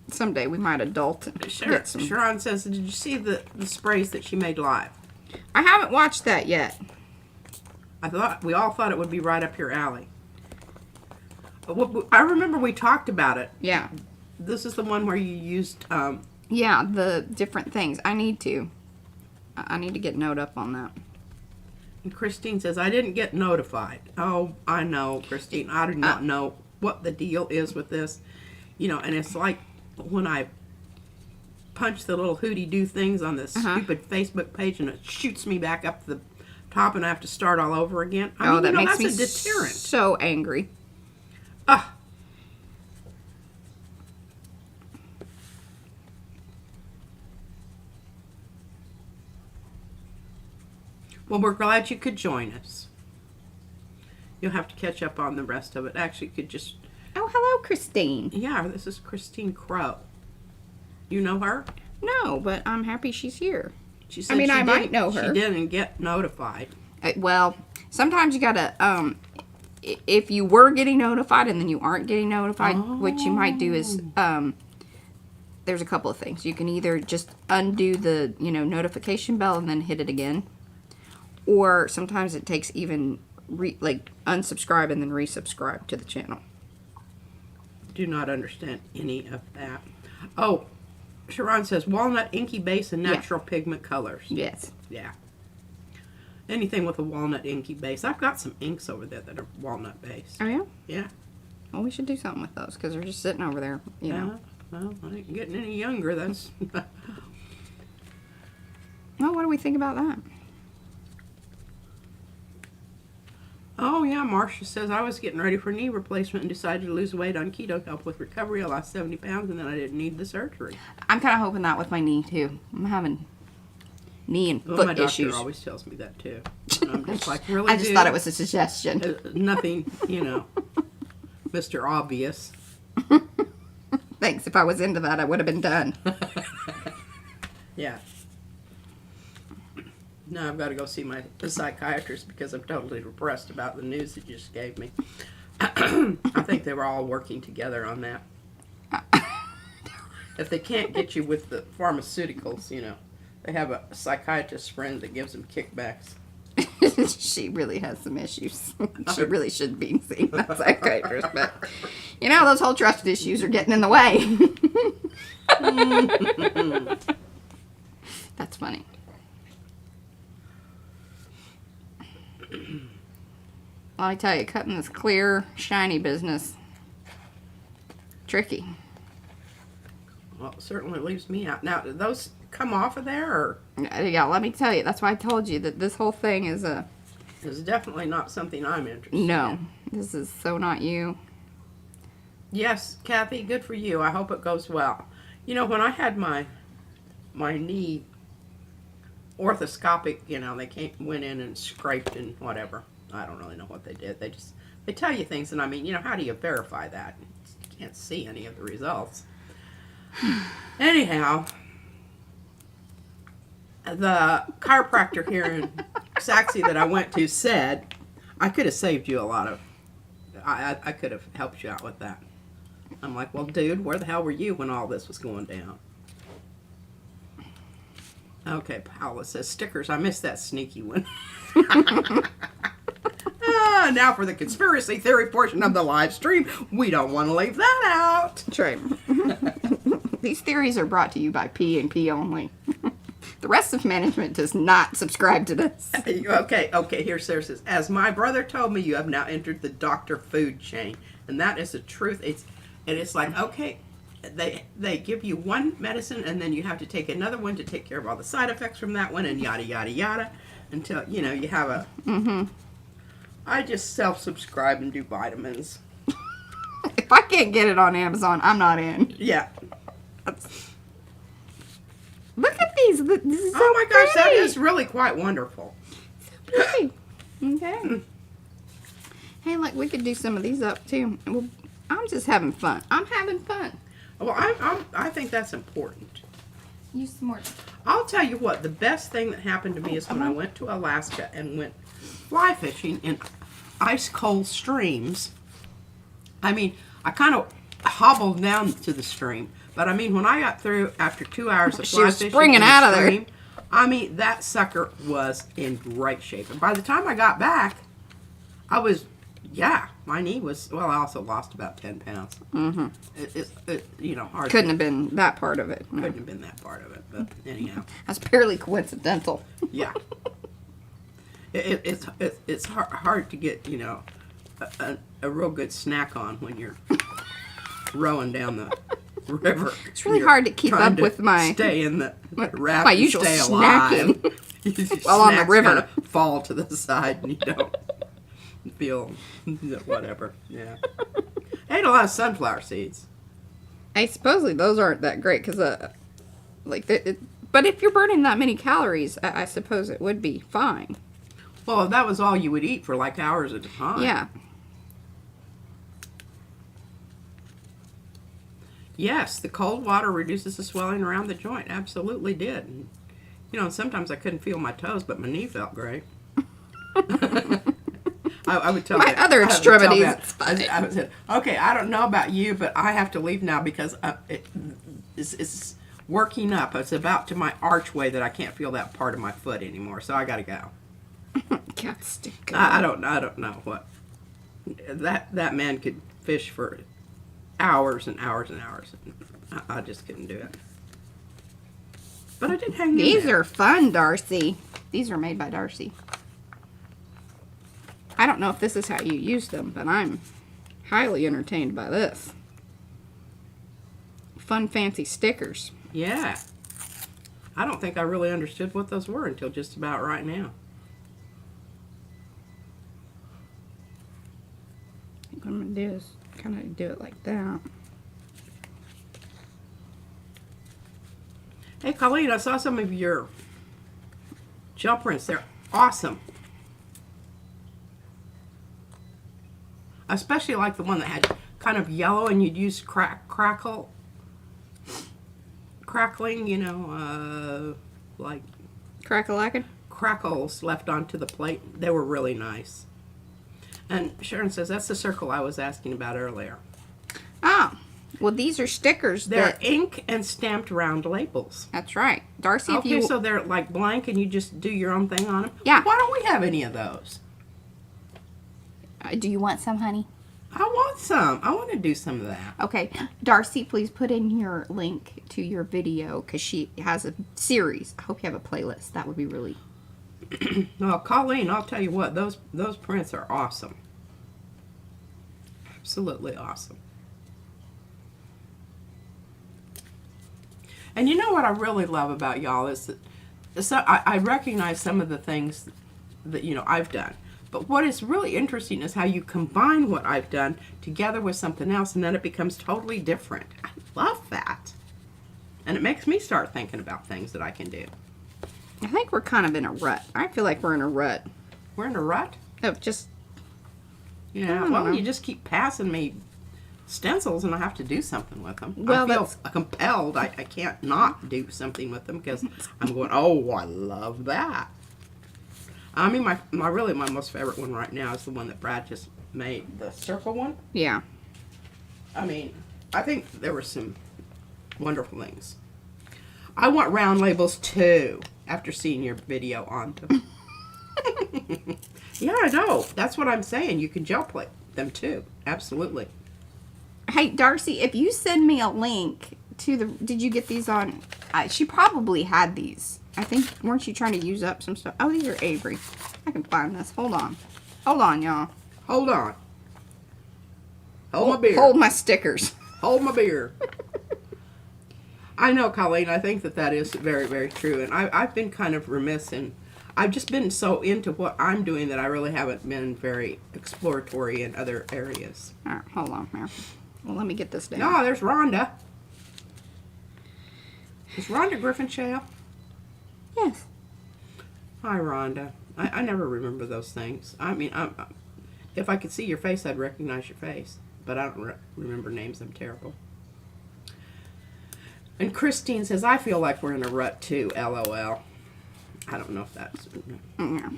Someday we might adult and get some. Sharon says, did you see the sprays that she made live? I haven't watched that yet. We all thought it would be right up your alley. I remember we talked about it. Yeah. This is the one where you used, Yeah, the different things. I need to get note up on that. and Christine says, I didn't get notified. Oh, I know, Christine. I do not know what the deal is with this. You know, and it's like when I punch the little hooty-doo things on the stupid Facebook page and it shoots me back up to the top and I have to start all over again. I mean, that you know, makes that's me a deterrent. so angry. Ah. Well, we're glad you could join us. You'll have to catch up on the rest of it. Actually, you could just... Oh, hello, Christine. Yeah, this is Christine Crow. You know her? No, but I'm happy she's here. She I mean, she I might didn't- know her. She didn't get notified. Well, sometimes you gotta, if you were getting notified and then you aren't getting notified, what you might do is, there's a couple of things. You can either just undo the, notification bell and then hit it again. Or sometimes it takes even, unsubscribe and then resubscribe to the channel. Do not understand any of that. Oh, Sharon says walnut inky base and natural pigment colors. Yes. Yeah. Anything with a walnut inky base. I've got some inks over there that are walnut based. Oh, yeah? Yeah. Well, we should do something with those because they're just sitting over there, Well, I ain't getting any younger. That's... Well, what do we think about that? Oh, yeah, Marcia says, I was getting ready for knee replacement and decided to lose weight on keto to help with recovery. I lost 70 pounds and then I didn't need the surgery. I'm kind of hoping that with my knee, too. I'm having knee and Well, foot my doctor issues. always tells me that too. And I'm just like, really? I just dude? thought it was a suggestion. Nothing, Mr. Obvious. Thanks. If I was into that, I would have been done. Yeah. Now I've got to go see the psychiatrist because I'm totally depressed about the news that you just gave me. I think they were all working together on that. If they can't get you with the pharmaceuticals, they have a psychiatrist friend that gives them kickbacks. She really has some issues. She really should be seeing that psychiatrist. But, those whole trust issues are getting in the way. That's funny. Well, I tell you, cutting this clear, shiny business, tricky. Well, it certainly leaves me out. Now, did those come off of there, or? Yeah, let me tell you. That's why I told you that this whole thing is a... It's definitely not something I'm interested No, in. this is so not you. Yes, Kathy, good for you. I hope it goes well. When I had my knee orthoscopic, they went in and scraped and whatever. I don't really know what they did. They tell you things, and I mean, how do you verify that? You can't see any of the results. Anyhow, the chiropractor here in Saxe that I went to said I could have saved you a lot of. I could have helped you out with that. I'm like, well, dude, where the hell were you when all this was going down? Okay, Paula says stickers. I missed that sneaky one. Now for the conspiracy theory portion of the live stream. We don't want to leave that out. True. These theories are brought to you by P and P only. The rest of management does not subscribe to this. Okay, here Sarah says, as my brother told me, you have now entered the doctor food chain. And that is the truth. It's like, okay, they give you one medicine and then you have to take another one to take care of all the side effects from that one and yada, yada, yada. Until, you have a... Mm-hmm. I just self-subscribe and do vitamins. If I can't get it on Amazon, I'm not in. Yeah. Look at these. This is so Oh my gosh, that pretty. is really quite wonderful. Pretty. Okay. Hey, look, we could do some of these up too. Well, I'm just having fun. I'm having fun. Well, I think that's important. Use some more. I'll tell you what, the best thing that happened to me is when I went to Alaska and went fly fishing in ice cold streams. I mean, I kind of hobbled down to the stream, but I mean, when I got through after 2 hours of She fly was fishing springing in the out of there. stream, I mean, that sucker was in great shape. And by the time I got back, my knee was, well, I also lost about 10 pounds. Mm-hmm. It's hard. Couldn't have been that part of it. No. Couldn't have been that part of it, but anyhow. That's purely coincidental. Yeah. It's hard to get, a real good snack on when you're rowing down the river. It's really hard to keep up with my stay in the raft my and usual stay alive. snacking while on the Snacks river. kinda fall to the side and you don't feel whatever. Yeah. I ate a lot of sunflower seeds. Hey, supposedly those aren't that great because, but if you're burning that many calories, I suppose it would be fine. Well, if that was all you would eat for like hours at a time. Yeah. Yes, the cold water reduces the swelling around the joint. Absolutely did. And, sometimes I couldn't feel my toes, but my knee felt great. I would tell My you. other I would extremities, tell you- it's fine. I would say, okay, I don't know about you, but I have to leave now because it's working up. It's about to my archway that I can't feel that part of my foot anymore, so I got to go. Cats to go. I don't know what that man could fish for hours and hours and hours. I just couldn't do it. But I did hang in These there. are fun, Darcy. These are made by Darcy. I don't know if this is how you use them, but I'm highly entertained by this. Fun, fancy stickers. Yeah. I don't think I really understood what those were until just about right now. What I'm going to do is kind of do it like that. Hey, Colleen, I saw some of your Gel prints, they're awesome. Especially like the one that had kind of yellow and you'd use crackling, you know, like Crack-a-lackin'? crackles left onto the plate. They were really nice. And Sharon says, that's the circle I was asking about earlier. Oh, well, these are stickers. They're ink and stamped round labels. That's right. Darcy, if Okay, you... so they're like blank and you just do your own thing on them? Yeah. Why don't we have any of those? do you want some, honey? I want some. I want to do some of that. Okay. Darcy, please put in your link to your video because she has a series. I hope you have a playlist. That would be really... Well, Colleen, I'll tell you what, those prints are awesome. Absolutely awesome. And you know what I really love about y'all is that so I recognize some of the things that, you know, I've done. But what is really interesting is how you combine what I've done together with something else and then it becomes totally different. I love that. And it makes me start thinking about things that I can do. I think we're kind of in a rut. I feel like we're in a rut. We're in a rut? Oh, just... Yeah, well, you just keep passing me stencils and I have to do something with them. Well, I feel compelled. I can't not do something with them because I'm going, oh, I love that. I mean, my most favorite one right now is the one that Brad just made, the circle one. Yeah. I mean, I think there were some wonderful things. I want round labels too, after seeing your video on them. Yeah, I know. That's what I'm saying. You can gel plate them too. Absolutely. Hey, Darcy, if you send me a link to the... Did you get these on... she probably had these. I think, weren't you trying to use up some stuff? Oh, these are Avery. I can find this. Hold on. Hold on, y'all. Hold on. Hold my beer. Hold my stickers. Hold my beer. I know, Colleen. I think that is very, very true. And I've been kind of remiss in... I've just been so into what I'm doing that I really haven't been very exploratory in other areas. All right, hold on here. Well, let me get this down. No, there's Rhonda. Is Rhonda Griffin Shale? Yes. Hi, Rhonda. I never remember those things. I mean, if I could see your face, I'd recognize your face. But I don't remember names. I'm terrible. And Christine says, I feel like we're in a rut too, LOL. I don't know if that's... Yeah.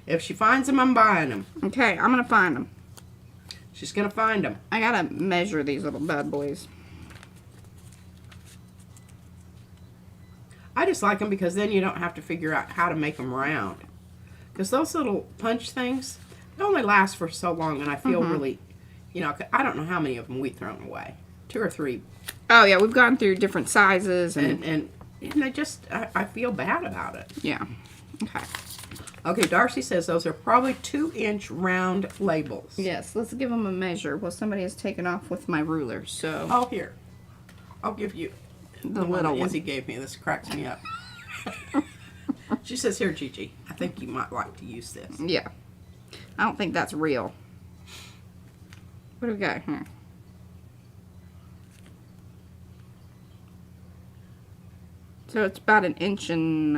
If she finds them, I'm buying them. Okay, I'm going to find them. She's going to find them. I got to measure these little bad boys. I just like them because then you don't have to figure out how to make them round. Because those little punch things, they only last for so long, and I feel really, you know, I don't know how many of them we've thrown away. 2 or 3. Oh, yeah, we've gone through different sizes. And I just, I feel bad about it. Yeah. Okay. Okay, Darcy says those are probably 2-inch round labels. Yes, let's give them a measure. Well, somebody has taken off with my ruler, so... Oh, here. I'll give you the little one. Izzy gave me. This cracks me up. She says, here, Gigi, I think you might like to use this. Yeah. I don't think that's real. What do we got here? So it's about 1.5 inches.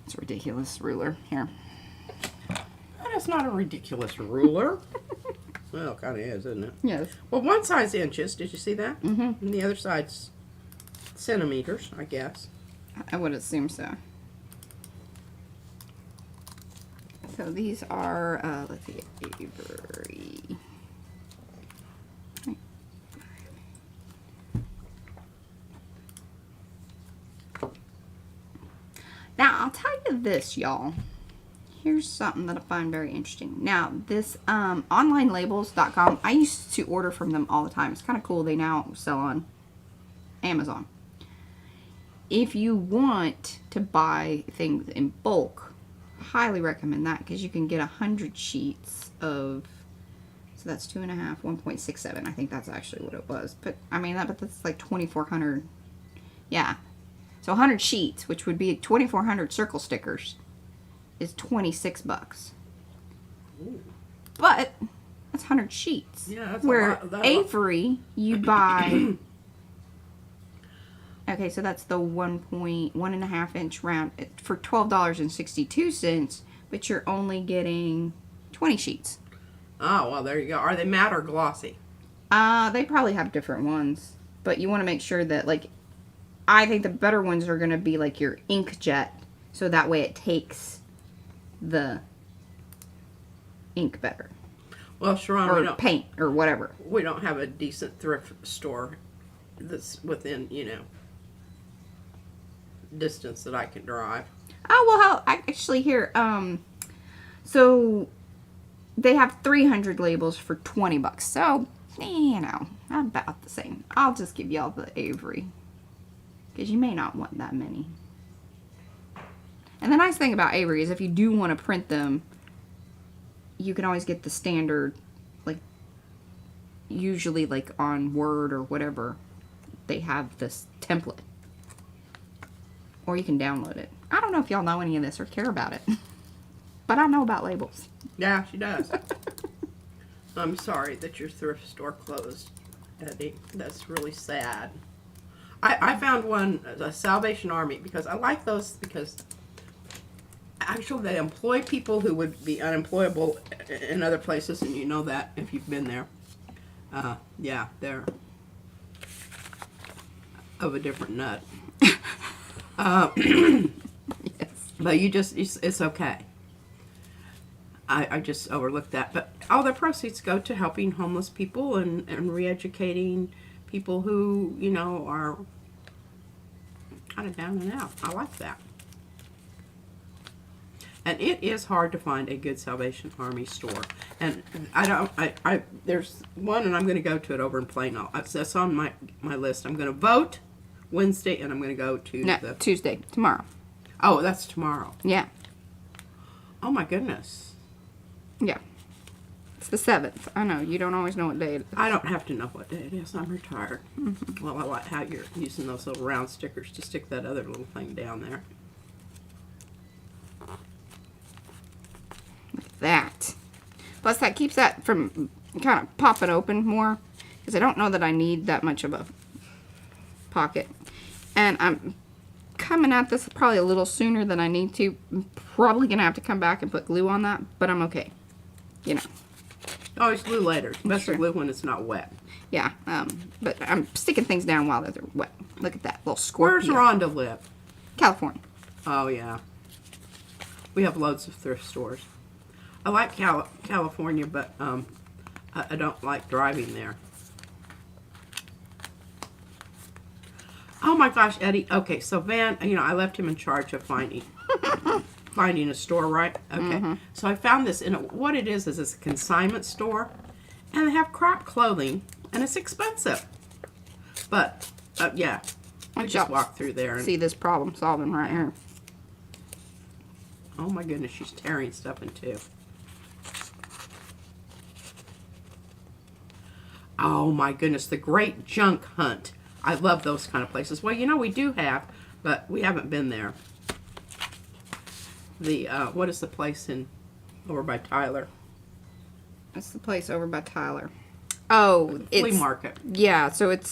It's a ridiculous ruler. Here. That is not a ridiculous ruler. Well, it kind of is, isn't it? Yes. Well, one side's inches. Did you see that? Mm-hmm. And the other side's centimeters, I guess. I would assume so. So these are, let's see, Avery. Now, I'll tell you this, y'all. Here's something that I find very interesting. Now, this onlinelabels.com, I used to order from them all the time. It's kind of cool. They now sell on Amazon. If you want to buy things in bulk, highly recommend that because you can get 100 sheets of, so that's 2.5, 1.67. I think that's actually what it was. But, I mean, that's like 2,400. Yeah. So 100 sheets, which would be 2,400 circle stickers, is $26. Ooh. But that's 100 sheets. Yeah, that's where a lot. Avery, you buy Okay, so that's the 1.1.5 inch round for $12.62, but you're only getting 20 sheets. Oh, well, there you go. Are they matte or glossy? They probably have different ones, but you want to make sure that, like, I think the better ones are going to be like your inkjet, so that way it takes the ink better. Well, Sharon, Or paint, or whatever. we don't have a decent thrift store that's within, distance that I can drive. Oh, well, I actually here, so they have 300 labels for $20. So, about the same. I'll just give y'all the Avery, because you may not want that many. And the nice thing about Avery is if you do want to print them, you can always get the standard, like, usually like on Word or whatever, they have this template. Or you can download it. I don't know if y'all know any of this or care about it. But I know about labels. Yeah, she does. I'm sorry that your thrift store closed, Eddie. That's really sad. I found one, a Salvation Army, because I like those because actually they employ people who would be unemployable in other places, and you know that if you've been there. Yeah, they're of a different nut. Yes. But it's okay. I just overlooked that. But all the proceeds go to helping homeless people and re-educating people who, are kind of down and out. I like that. And it is hard to find a good Salvation Army store. And there's one, and I'm going to go to it over in Plano. That's on my list. I'm going to vote Wednesday, and I'm going to go to Tuesday, tomorrow. Oh, that's tomorrow. Yeah. Oh, my goodness. Yeah. It's the 7th. I know, you don't always know what day it is. I don't have to know what day it is. I'm retired. Mm-hmm. Well, I like how you're using those little round stickers to stick that other little thing down there. Like that. Plus, that keeps that from kind of popping open more. Because I don't know that I need that much of a pocket. And I'm coming at this probably a little sooner than I need to. I'm probably going to have to come back and put glue on that. But I'm okay. Always glue later. Especially Sure. glue when it's not wet. Yeah. But I'm sticking things down while they're wet. Look at that little squirt. Where's Rhonda live? California. Oh, yeah. We have loads of thrift stores. I like California, but I don't like driving there. Oh my gosh, Eddie. Okay, so Van, I left him in charge of finding a store, right? Okay. Mm-hmm. So I found this what it is it's a consignment store, and they have crap clothing, and it's expensive. But yeah, we just walk through there and see this problem solving right here. Oh my goodness, she's tearing stuff in two. Oh my goodness, the Great Junk Hunt. I love those kind of places. Well, we do have, but we haven't been there. The, what is the place over by Tyler? That's the place over by Tyler. Oh, it's flea market. Yeah, so it's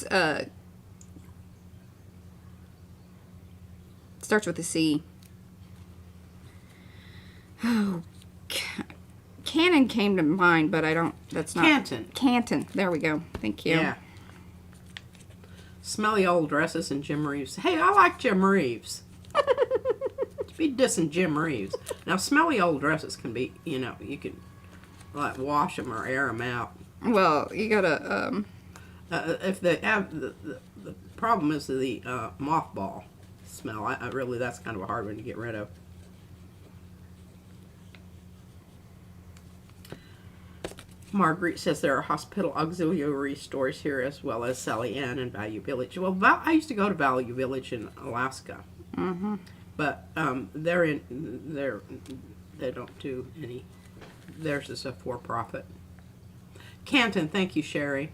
starts with a C. Oh, Cannon came to mind, but I don't. That's not Canton. Canton. There we go. Thank you. Yeah. Smelly old dresses and Jim Reeves. Hey, I like Jim Reeves. Be dissing Jim Reeves. Now, smelly old dresses can be, you can like wash them or air them out. Well, you gotta. If they have the problem is the mothball smell. I really that's kind of a hard one to get rid of. Marguerite says there are hospital auxiliary stores here as well as Sally Ann and Value Village. Well, I used to go to Value Village in Alaska, but they don't do any. Theirs is a for-profit. Canton, thank you, Sherry.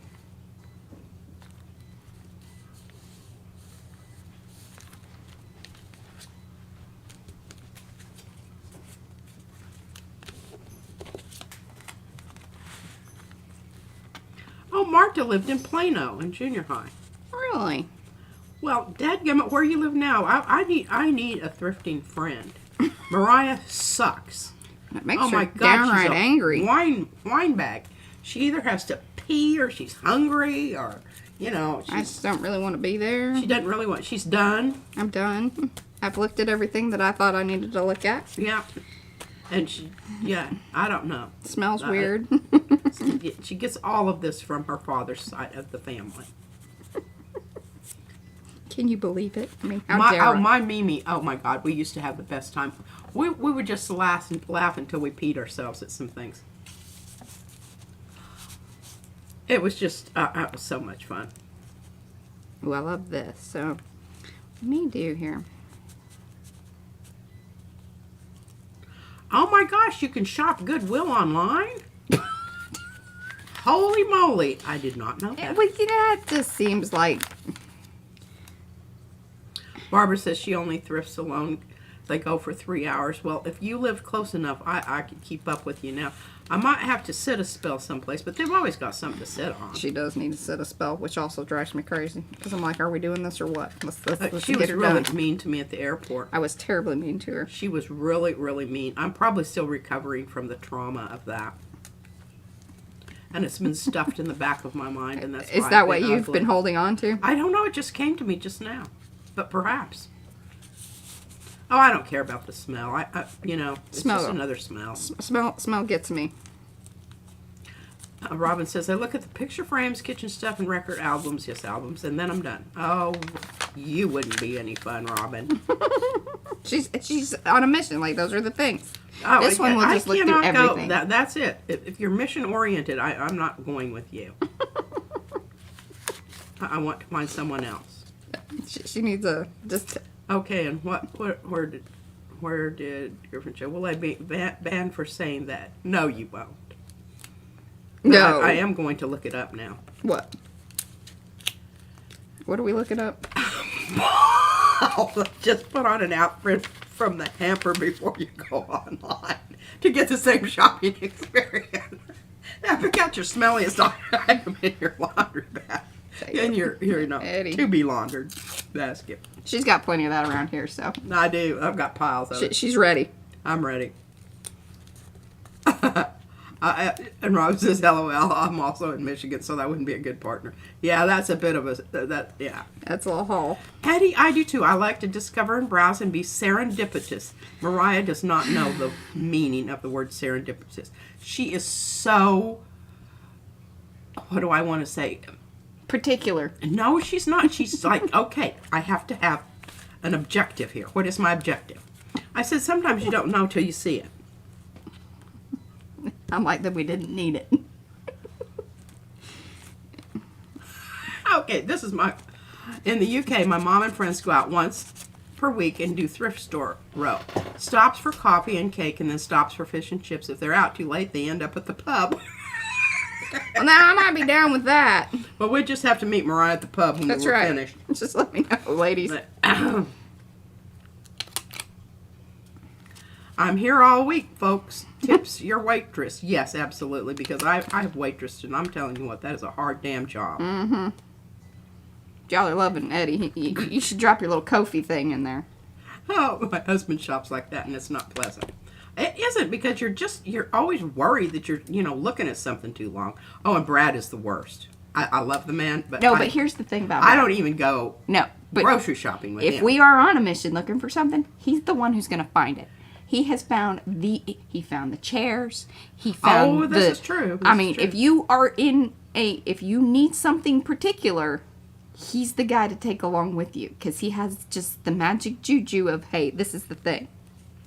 Oh, Marta lived in Plano in junior high. Really? Well, dadgummit, where you live now, I need a thrifting friend. Mariah sucks. That makes Oh her my God, downright she's a angry. wine bag. She either has to pee or she's hungry or, you know. I just don't really want to be there. She doesn't really want. She's done. I'm done. I've looked at everything that I thought I needed to look at. Yeah. And I don't know. Smells weird. She gets all of this from her father's side of the family. Can you believe it? I mean, how dare I? My Mimi, oh my God, we used to have the best time. We would just laugh until we peed ourselves at some things. It was just, it was so much fun. Ooh, I love this. So, let me do here. Oh my gosh, you can shop Goodwill online? Holy moly, I did not know that. Well, you know, it just seems like... Barbara says she only thrifts alone. They go for 3 hours. Well, if you live close enough, I could keep up with you now. I might have to sit a spell someplace, but they've always got something to sit on. She does need to sit a spell, which also drives me crazy. Because I'm like, are we doing this or what? Let's She get was her really done. mean to me at the airport. I was terribly mean to her. She was really, really mean. I'm probably still recovering from the trauma of that. And it's been stuffed in the back of my mind, and that's why Is that I've what been you've ugly. been holding on to? I don't know. It just came to me just now. But perhaps. Oh, I don't care about the smell. You know, it's Smell. just another smell. Smell gets me. Robin says, I look at the picture frames, kitchen stuff, and record albums. Yes, albums. And then I'm done. Oh, you wouldn't be any fun, Robin. She's on a mission. Like, those are the things. Oh, This one will just look through everything. That's it. If you're mission-oriented, I'm not going with you. I want to find someone else. She needs a... just... Okay, and where did Griffin show? Will I be banned for saying that? No, you won't. No. I am going to look it up now. What? What are we looking up? Just put on an outfit from the hamper before you go online to get the same shopping experience. Now, pick out your smelliest item in your laundry bag. In your Eddie. to be laundered basket. She's got plenty of that around here, so. I do. I've got piles of it. She's ready. I'm ready. And Rob says, LOL, I'm also in Michigan, so that wouldn't be a good partner. Yeah, that's a bit of yeah. That's a little haul. Eddie, I do too. I like to discover and browse and be serendipitous. Mariah does not know the meaning of the word serendipitous. She is so, what do I want to say? Particular. No, she's not. She's like, okay, I have to have an objective here. What is my objective? I said, sometimes you don't know till you see it. I'm like that we didn't need it. Okay, this is in the UK, my mom and friends go out once per week and do thrift store row. Stops for coffee and cake and then stops for fish and chips. If they're out too late, they end up at the pub. Well, now I might be down with that. Well, we just have to meet Mariah at the pub when That's we're right. finished. Just let me know, ladies. But, I'm here all week, folks. Tips your waitress. Yes, absolutely, because I've waitressed, and I'm telling you what, that is a hard damn job. Mm-hmm. Y'all are loving Eddie. You should drop your little Kofi thing in there. Oh, my husband shops like that, and it's not pleasant. It isn't, because you're always worried that you're, looking at something too long. Oh, and Brad is the worst. I love the man, but No, but here's the thing about I Brad. don't even go but grocery shopping with him. if we are on a mission looking for something, he's the one who's going to find it. He has found he found the chairs. He found this is true. I mean, if you are if you need something particular, he's the guy to take along with you, because he has just the magic juju of, hey, this is the thing.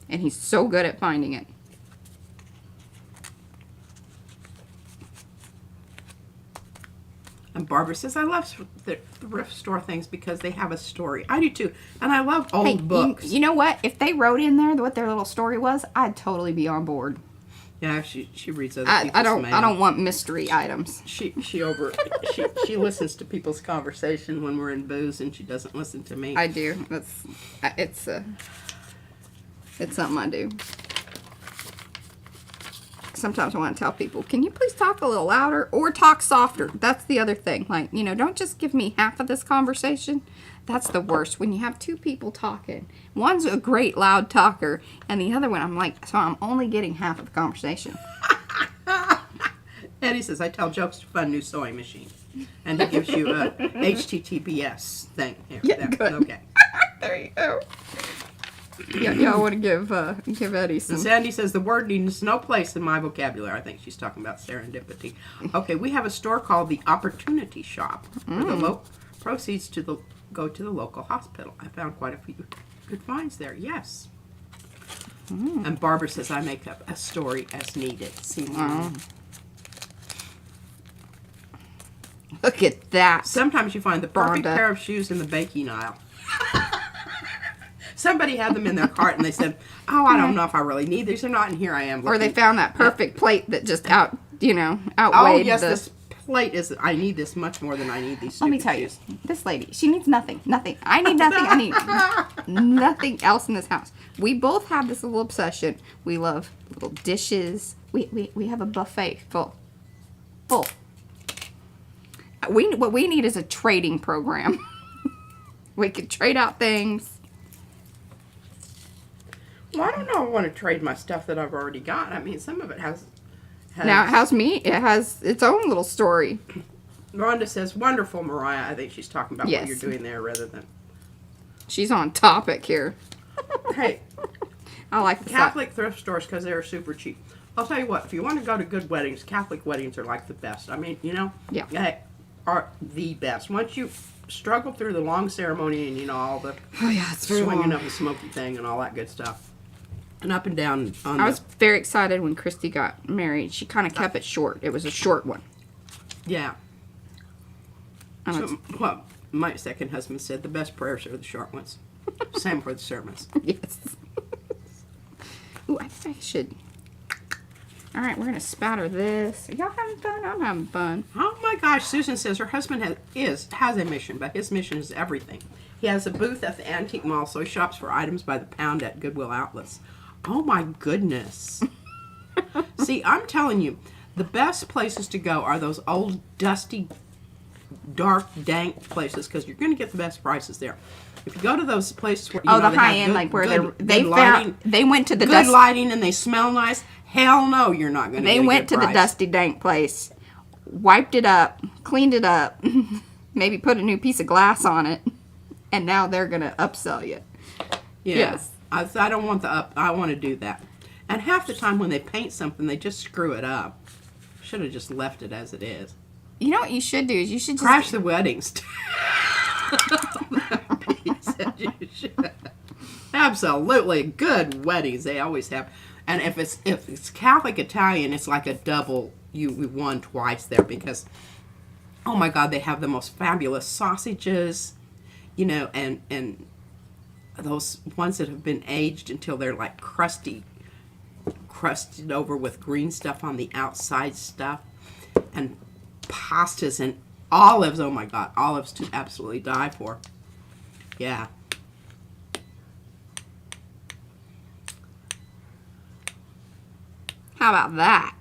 And he's so good at finding it. And Barbara says, I love the thrift store things because they have a story. I do too. And I love old Hey, books. you know what? If they wrote in there what their little story was, I'd totally be on board. Yeah, she reads other people's I don't mail. want mystery items. She listens to people's conversation when we're in booze, and she doesn't listen to me. I do. It's something I do. Sometimes I want to tell people, can you please talk a little louder or talk softer? That's the other thing. Like, don't just give me half of this conversation. That's the worst when you have two people talking. One's a great loud talker, and the other one, I'm like, so I'm only getting half of the conversation. Eddie says, I tell jokes to fund new sewing machine. And he gives you a HTTPS thing. Here, Yeah, there. good. Okay. There you go. Yeah, I want to give Eddie some. And Sandy says, the word needs no place in my vocabulary. I think she's talking about serendipity. Okay, we have a store called the Opportunity Shop. Where the proceeds go to the local hospital. I found quite a few good finds there. Yes. And Barbara says, I make up a story as needed. See, Look at that. sometimes you find the perfect Rhonda. pair of shoes in the baking aisle. Somebody had them in their cart and they said, oh, I don't know if I really need these or not. And here I am. Or they looking. found that perfect plate that just Oh, outweighed yes, the... this plate is, I need this much more than I need these Let me stupid tell you, shoes. this lady, she needs nothing. Nothing. I need nothing. I need nothing else in this house. We both have this little obsession. We love little dishes. We have a buffet full. What we need is a trading program. We could trade out things. Well, I don't know if I want to trade my stuff that I've already got. I mean, some of it has Now, it has its own little story. Rhonda says, wonderful, Mariah. I think she's talking about Yes. what you're doing there rather than... She's on topic here. Hey, I like the Catholic thrift stores, because they're super cheap. I'll tell you what, if you want to go to good weddings, Catholic weddings are like the best. I mean, you know, Yeah. they are the best. Once you struggle through the long ceremony and, you know, all the Oh yeah, it's very swinging long. of the smoky thing and all that good stuff. And up and down on I was very excited when Christy got married. She kind of kept it short. It was a short one. yeah. And So, well, my second husband said the best prayers are the short ones. Same for the sermons. yes. Ooh, I think I should. All right, we're gonna spatter this. Are y'all having fun? I'm having fun. Oh my gosh, Susan says her husband has a mission, but his mission is everything. He has a booth at the antique mall, so he shops for items by the pound at Goodwill outlets. Oh my goodness. See, I'm telling you, the best places to go are those old, dusty, dark, dank places, because you're going to get the best prices there. If you go to those places where Oh, know, the they high have end, good- like where good- they good found lighting, they went to the good dust. lighting and they smell nice, hell no, you're not going to They get a went to good the price. dusty dank place, wiped it up, cleaned it up, maybe put a new piece of glass on it, and now they're gonna upsell you. Yeah. Yes. I don't want I want to do that. And half the time when they paint something, they just screw it up. Should have just left it as it is. You know what you should do is you should just Crash the weddings. He said you should. Absolutely. Good weddings. They always have. And if it's Catholic Italian, it's like a double. We won twice there because, oh my God, they have the most fabulous sausages, you know, and those ones that have been aged until they're like crusted over with green stuff on the outside stuff, and pastas and olives. Oh my God, olives to absolutely die for. Yeah. How about that?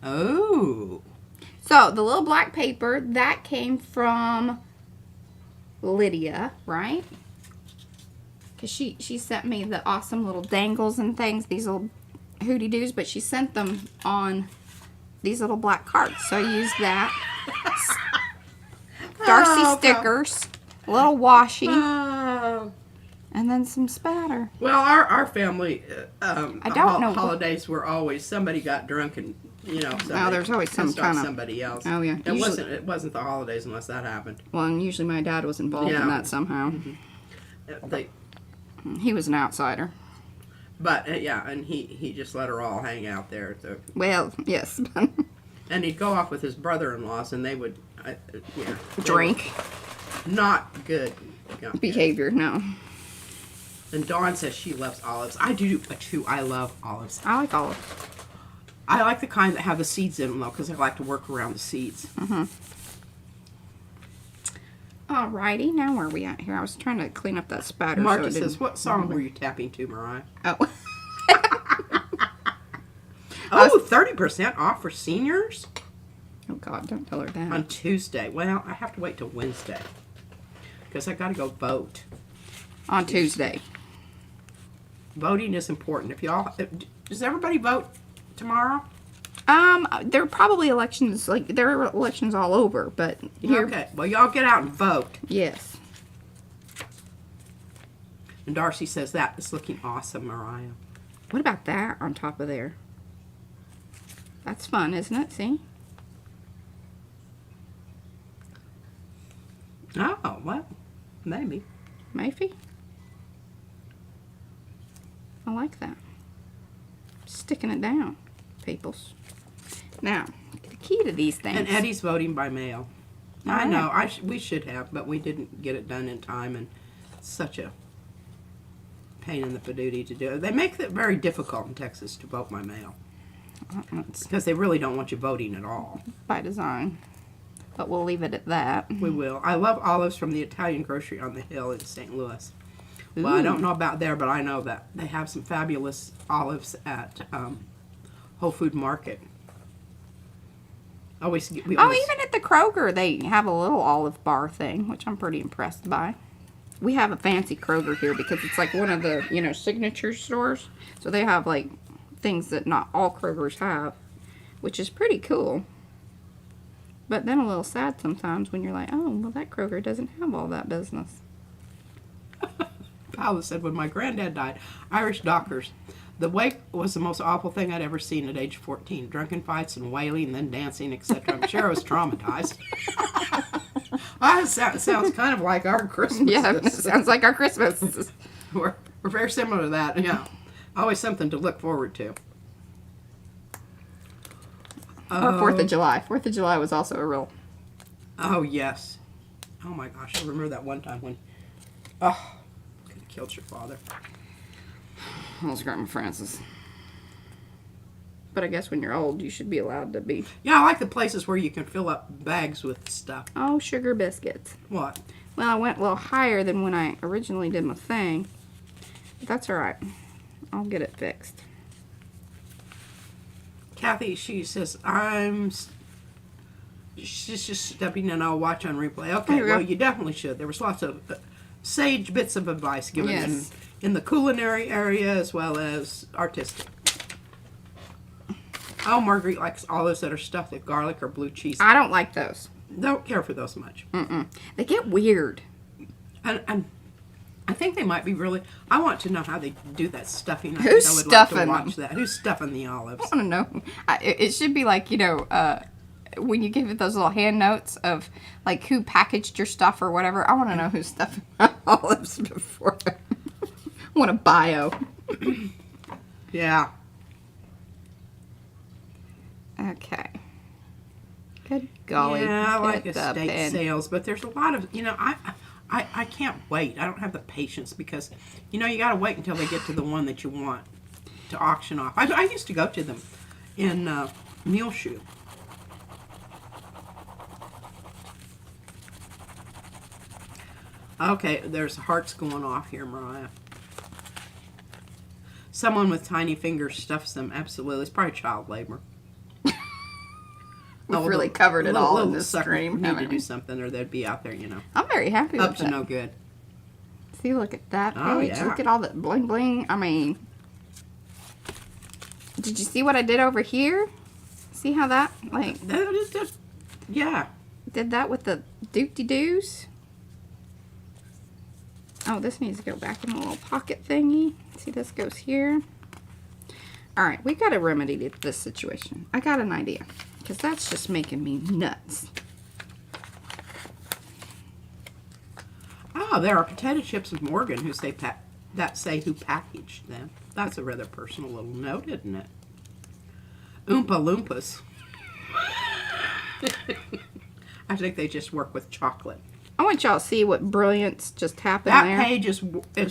Oh. So the little black paper that came from Lydia, right? Because she sent me the awesome little dangles and things, these little hootie doos, but she sent them on these little black cards. So I used that. Darcy Oh, stickers, a little washi, Oh. and then some spatter. Well, our family, I don't know. holidays were always somebody got drunk and somebody there's always some pissed off kind of- somebody else. Oh, yeah. It wasn't the holidays unless that happened. Well, and usually my dad was involved in Yeah. that somehow. They, He was an outsider. but yeah, and he just let her all hang out there. So. Well, yes. And he'd go off with his brother-in-laws, and they would, Drink. Not good Behavior, no. And Dawn says she loves olives. I do too. I love olives. I like olives. I like the kind that have the seeds in them though, because I like to work around the seeds. Alrighty, now where are we at here? I was trying to clean up that spatter. Marta so it says, didn't- "What song were you tapping to, Mariah?" Oh. Oh, 30% off for seniors. Oh, God, don't tell her that. On Tuesday. Well, I have to wait till Wednesday. Because I got to go vote. On Tuesday. Voting is important. If y'all... Does everybody vote tomorrow? There are probably elections, like, there are elections all over, but here... Okay. Well, y'all get out and vote. Yes. And Darcy says that is looking awesome, Mariah. What about that on top of there? That's fun, isn't it? See? Oh, well, maybe. Maybe. I like that. Sticking it down, peoples. Now, the key to these things. And Eddie's voting by mail. All I know. right. We should have, but we didn't get it done in time, and it's such a pain in the padootie to do it. They make it very difficult in Texas to vote by mail It's because they really don't want you voting at all. by design. But we'll leave it at that. We will. I love olives from the Italian grocery on the hill in St. Louis. Well, I don't know about there, but I know that they have some fabulous olives at Whole Food Market. We always, Even at the Kroger, they have a little olive bar thing, which I'm pretty impressed by. We have a fancy Kroger here because it's like one of the, signature stores. So they have, like, things that not all Krogers have, which is pretty cool. But then a little sad sometimes when you're like, oh, well, that Kroger doesn't have all that business. Paula said, when my granddad died, Irish dockers. The wake was the most awful thing I'd ever seen at age 14. Drunken fights and wailing, then dancing, etc. I'm sure I was traumatized. Sounds kind of like our Christmas. Yeah, it sounds like our Christmas. We're very similar to that. Yeah, always something to look forward to. Or 4th of July. 4th of July was also a real... Oh, yes. Oh, my gosh. I remember that one time when... Oh, could have killed your father. That was Grandma Francis. But I guess when you're old, you should be allowed to be... Yeah, I like the places where you can fill up bags with stuff. Oh, sugar biscuits. What? Well, I went a little higher than when I originally did my thing. But that's alright. I'll get it fixed. Kathy, she says, she's just stepping in. I'll watch on replay. Okay, There we well, go. you definitely should. There was lots of sage bits of advice given Yes. in the culinary area as well as artistic. Oh, Marguerite likes olives that are stuffed with garlic or blue cheese. I don't like those. Don't care for those much. Mm-mm. They get weird. And I think they might be really... I want to know how they do that stuffing. Who's I would stuffing like to them? watch that. Who's stuffing the olives? I don't know. It should be like, when you give it those little hand notes of, like, who packaged your stuff or whatever. I want to know who's stuffing my olives before. I want a bio. Yeah. Okay. Good golly. Yeah, I like Get estate the pen. sales, but there's a lot of, I can't wait. I don't have the patience because, you got to wait until they get to the one that you want to auction off. I used to go to them in Muleshoe. Okay, there's hearts going off here, Mariah. Someone with tiny fingers stuffs them. Absolutely. It's probably child labor. We've really covered it all in this sucker stream, need to haven't do we? something or they'd be out there, I'm very happy up with to that. no good. See, look at that page. Oh, yeah. Look at all that bling bling. I mean, did you see what I did over here? See how that, like, That is just, yeah. did that with the doop-de-doos? Oh, this needs to go back in a little pocket thingy. See, this goes here. All right, we got to remedy this situation. I got an idea, because that's just making me nuts. Oh, there are potato chips of Morgan who say who packaged them. That's a rather personal little note, isn't it? Oompa Loompas. I think they just work with chocolate. I want y'all to see what brilliance just happened That there. page is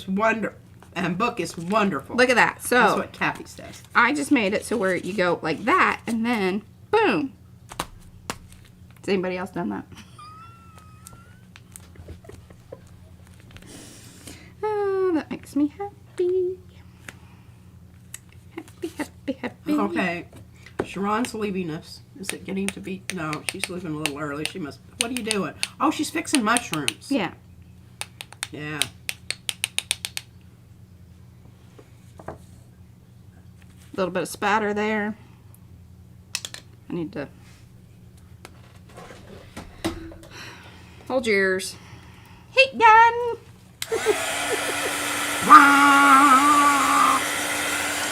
wonderful, and book is wonderful. Look at that. That's So what Kathy says. I just made it so where you go like that, and then boom. Has anybody else done that? Oh, that makes me happy. Happy, happy, happy. Okay. Sharon's leaving us. Is it getting to be? No, she's leaving a little early. She must. What are you doing? Oh, she's fixing mushrooms. Yeah. Yeah. A little bit of spatter there. I need to hold yours. Heat gun.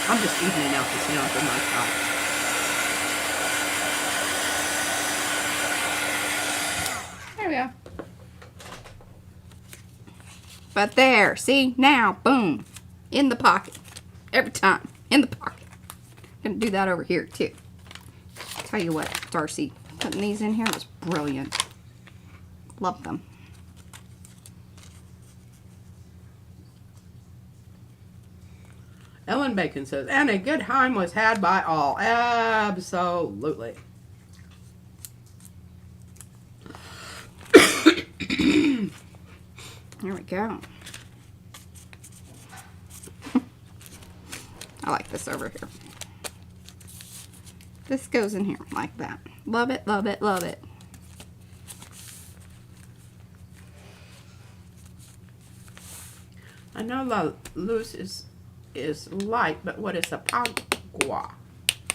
I'm just evening out the sound for my shot. There we go. But there, see, now, boom, in the pocket. Every time, in the pocket. Gonna do that over here too. Tell you what, Darcy, putting these in here was brilliant. Love them. Ellen Bacon says, and a good time was had by all. Absolutely. There we go. I like this over here. This goes in here like that. Love it, love it, love it. I know La Luz is light, but what is a pagua?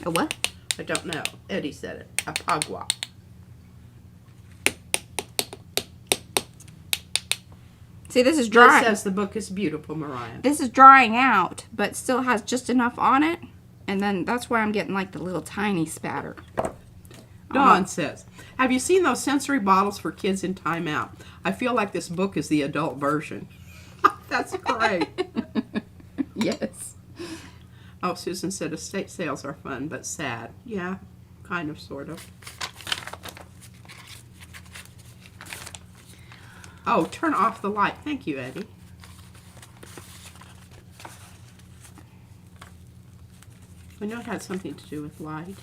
A what? I don't know. Eddie said it. A pagua. See, this is dry. It says the book is beautiful, Mariah. This is drying out, but still has just enough on it. And then that's why I'm getting like the little tiny spatter. Dawn says, have you seen those sensory bottles for kids in timeout? I feel like this book is the adult version. That's great. Yes. Oh, Susan said estate sales are fun, but sad. Yeah, kind of, sort of. Oh, turn off the light. Thank you, Eddie. I know it had something to do with light.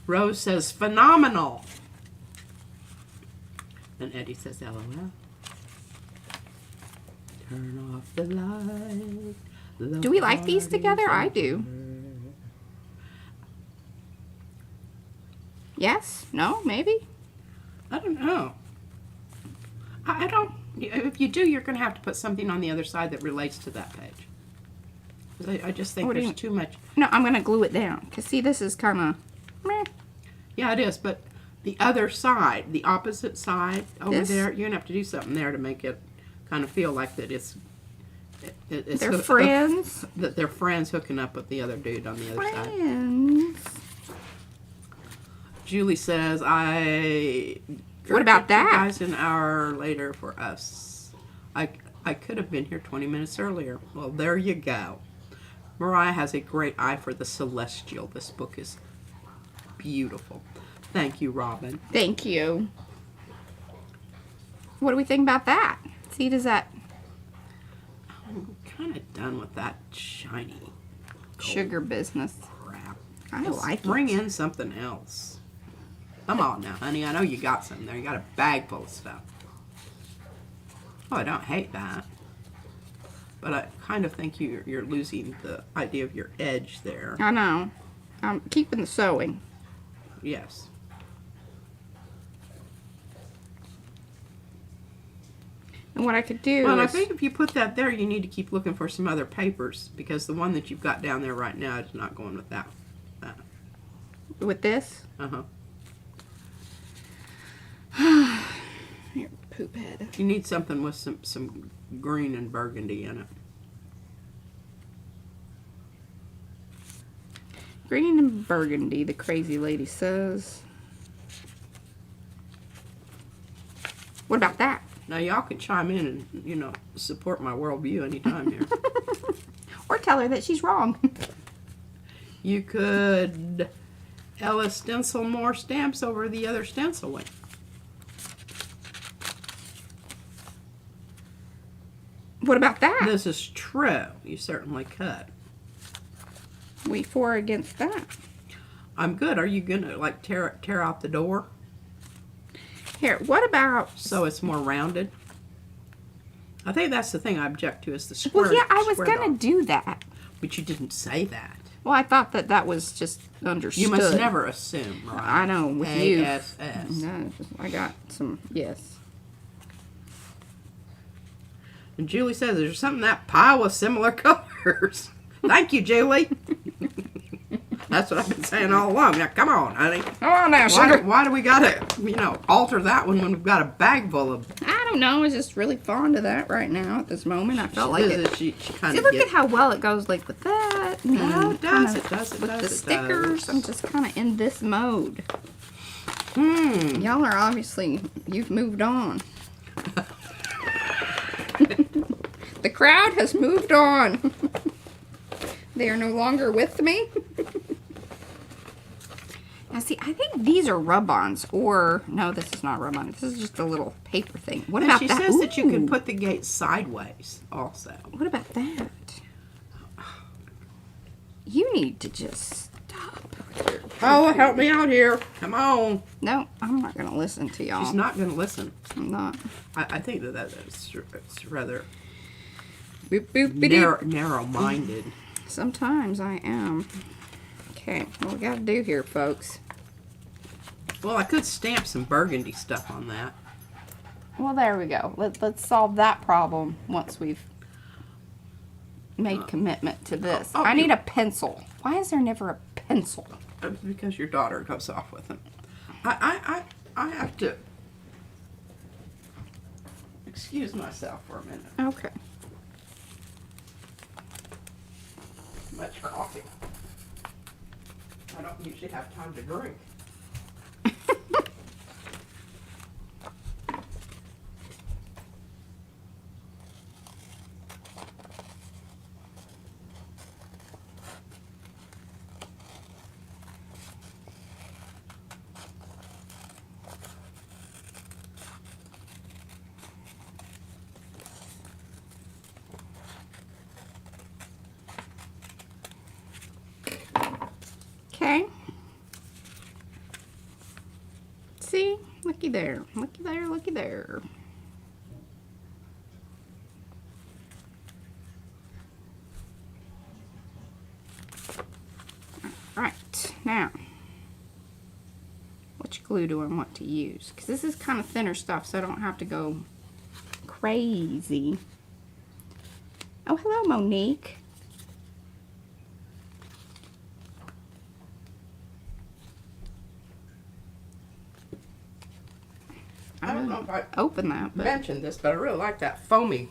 Rose says, phenomenal. And Eddie says, LOL. Turn off the light. Do we like these together? I do. Yes? No? Maybe? I don't know. I don't. If you do, you're going to have to put something on the other side that relates to that page. 'Cause I just think there's too much. No, I'm going to glue it down. Because, see, this is kind of meh. Yeah, it is. But the other side, the opposite side over This? there, you're going to have to do something there to make it kind of feel like that it's They're friends. That they're friends hooking up with the other dude on the other side. Friends. Julie says, What about you that? guys an hour later for us. I could have been here 20 minutes earlier. Well, there you go. Mariah has a great eye for the celestial. This book is beautiful. Thank you, Robin. Thank you. What do we think about that? See, does that I'm kind of done with that shiny sugar business? crap. I Just like bring it. in something else. Come on now, honey. I know you got something there. You got a bag full of stuff. Oh, I don't hate that. But I kind of think you're losing the idea of your edge there. I know. I'm keeping the sewing. Yes. And what I could do Well, I is... think if you put that there, you need to keep looking for some other papers because the one that you've got down there right now is not going with that. With this? Uh-huh. Here, poop head. You need something with some green and burgundy in it. Green and burgundy, the crazy lady says. What about that? Now, y'all can chime in and, support my worldview anytime here. Or tell her that she's wrong. You could, Ella, stencil more stamps over the other stenciling. What about that? This is true. You certainly could. We for or against that? I'm good. Are you going to, like, tear out the door Here, what about... so it's more rounded? I think that's the thing I object to is the square. Well, yeah, I was square going dog. to do that. But you didn't say that. Well, I thought that was just understood. You must never assume, right? I know, with you. ASS. No, I got some, yes. And Julie says, there's something in that pile with similar colors. Thank you, Julie. That's what I've been saying all along. Now, come on, honey. Come on now, sugar. Why do we gotta, alter that one when we've got a bag full of... I don't know. I was just really fond of that right now at this moment. I felt like it. She kind See, of look at how well it goes, like with that. Oh, it does. It does. With the stickers, I'm just kind of in this mode. Hmm. Y'all are obviously, you've moved on. The crowd has moved on. They are no longer with me. Now see, I think these are rub-ons, or no, this is not rub-on. This is just a little paper thing. What about that? She says that you can put the gate sideways also. What about that? You need to just stop. Oh, help me out here. Come on. No, I'm not going to listen to y'all. She's not going to listen. I'm not. I think that's rather Boop, boop, boop. narrow-minded. Sometimes I am. Okay, what we got to do here, folks? Well, I could stamp some burgundy stuff on that. Well, there we go. Let's solve that problem once we've made commitment to this. I need a pencil. Why is there never a pencil? Because your daughter goes off with them. I have to excuse myself for a minute. Okay. Much coffee. I don't usually have time to drink. Okay. See? Looky there. Looky there. Looky there. Right. Now, which glue do I want to use? Because this is kind of thinner stuff, so I don't have to go crazy. Oh, hello, Monique. I don't know if I Open that, but mentioned this, but I really like that foamy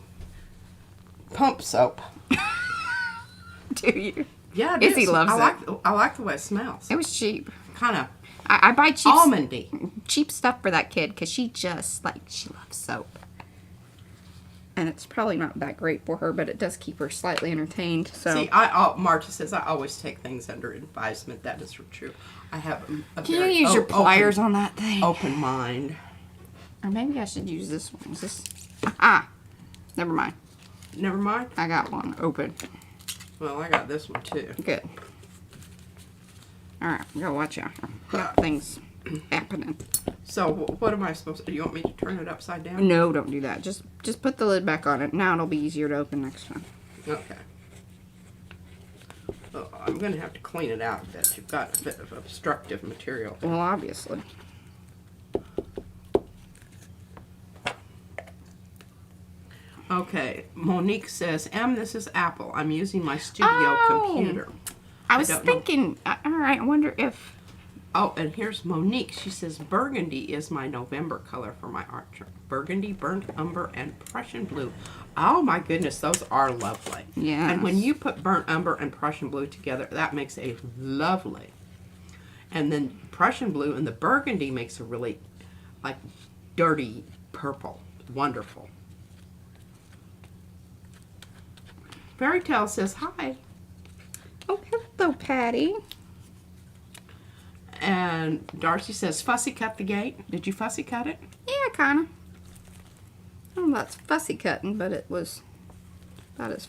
pump soap. do you? Yeah, it Izzy is. loves I like the way it smells. It was cheap. Kind of I buy cheap almondy. stuff for that kid because she just she loves soap, and it's probably not that great for her, but it does keep her slightly entertained. So See, Marcia says I always take things under advisement. That is true. I have a can you very use your pliers on that thing? open mind. Or maybe I should use this one. Is this? Never mind. Never mind. I got one open. Well, I got this one too. Good. All right, go watch out. Got things happening. So what am I supposed to do? You want me to turn it upside down? No, don't do that. Just put the lid back on it. Now it'll be easier to open next time. Okay. Well, I'm going to have to clean it out a bit. You've got a bit of obstructive material. Well, obviously. Okay, Monique says, this is Apple. I'm using my studio computer. I was thinking, all right, I wonder if... Oh, and here's Monique. She says, burgundy is my November color for my art journal. Burgundy, burnt umber, and Prussian blue. Oh my goodness, those are lovely. Yeah. And when you put burnt umber and Prussian blue together, that makes a lovely. And then Prussian blue and the burgundy makes a really, dirty purple. Wonderful. Fairy Tale says, hi. Oh, hello, Patty. And Darcy says, fussy cut the gate. Did you fussy cut it? Yeah, kind of. I don't know about fussy cutting, but it was about as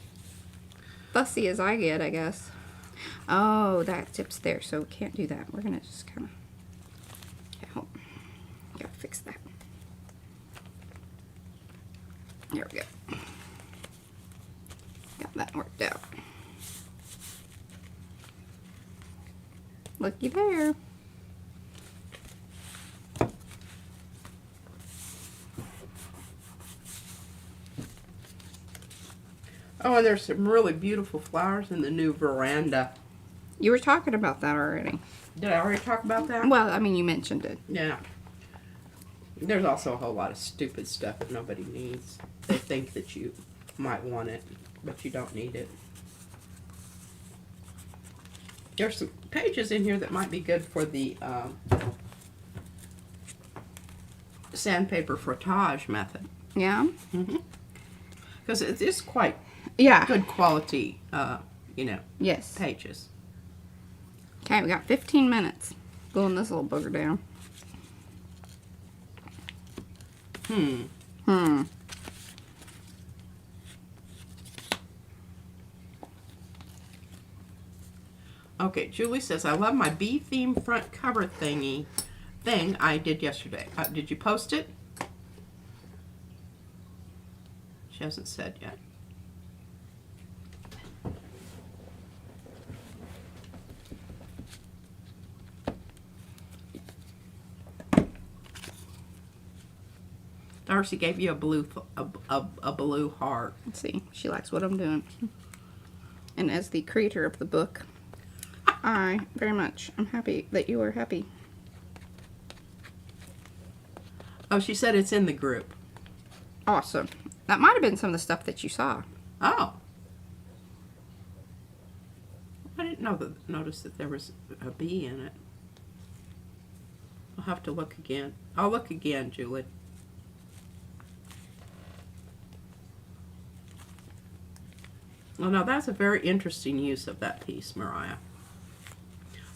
fussy as I get, I guess. Oh, that tip's there, so we can't do that. We're going to just kind of... Gotta fix that. There we go. Got that worked out. Looky there. Oh, and there's some really beautiful flowers in the new veranda. You were talking about that already. Did I already talk about that? Well, I mean, you mentioned it. Yeah. There's also a whole lot of stupid stuff that nobody needs. They think that you might want it, but you don't need it. There's some pages in here that might be good for the sandpaper frottage method. Yeah? Because it is quite Yeah. good quality, Yes. pages. Okay, we got 15 minutes. Gluing this little booger down. Okay, Julie says, I love my bee theme front cover thing I did yesterday. Did you post it? She hasn't said yet. Darcy gave you a blue heart. Let's see. She likes what I'm doing. And as the creator of the book, I very much am happy that you are happy. Oh, she said it's in the group. Awesome. That might have been some of the stuff that you saw. Oh. I didn't notice that there was a bee in it. I'll have to look again. I'll look again, Julie. Well, now that's a very interesting use of that piece, Mariah.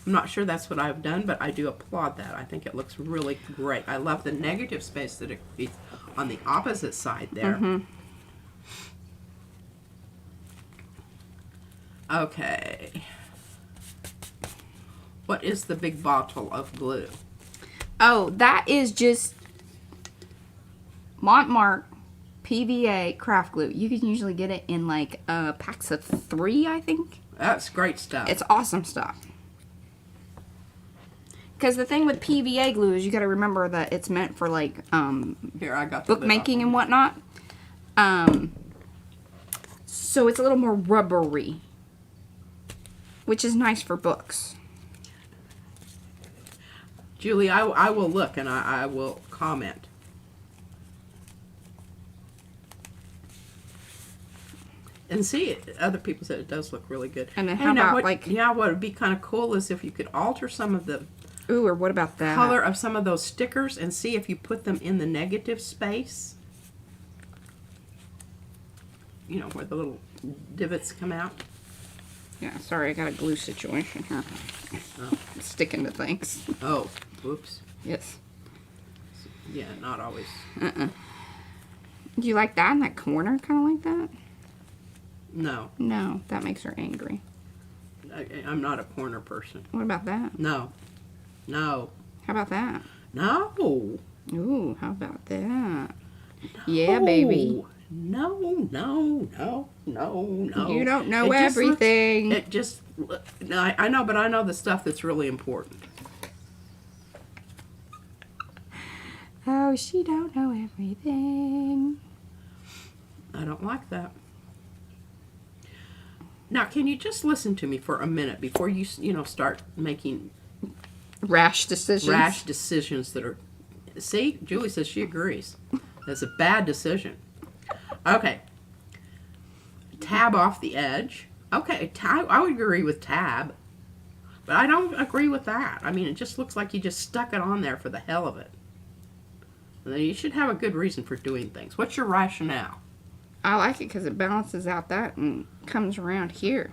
I'm not sure that's what I've done, but I do applaud that. I think it looks really great. I love the negative space that it be on the opposite side there. Okay. What is the big bottle of glue? Oh, that is just Montmartre PVA craft glue. You can usually get it in like packs of 3, I think. That's great stuff. It's awesome stuff. Because the thing with PVA glue is you got to remember that it's meant for like Here, I got the bookmaking and whatnot. So it's a little more rubbery, which is nice for books. Julie, I will look and I will comment. And see, other people said it does look really good. And then how about like... Yeah, what would be kind of cool is if you could alter some of the Ooh, or what about that? color of some of those stickers and see if you put them in the negative space. You know, where the little divots come out. Yeah, sorry, I got a glue situation here. Oh. Sticking to things. Oh, whoops. Yes. Yeah, not always. Do you like that in that corner, kind of like that? No. No, that makes her angry. I'm not a corner person. What about that? No. No. How about that? No. Ooh, how about that? Yeah, baby. No, no, no, no, no. You don't know It just everything. No, I know, but I know the stuff that's really important. Oh, she don't know everything. I don't like that. Now, can you just listen to me for a minute before you start making Rash decisions. that are... See, Julie says she agrees. That's a bad decision. Okay. Tab off the edge. Okay, I would agree with tab. But I don't agree with that. I mean, it just looks like you just stuck it on there for the hell of it. And then you should have a good reason for doing things. What's your rationale? I like it because it balances out that and comes around here.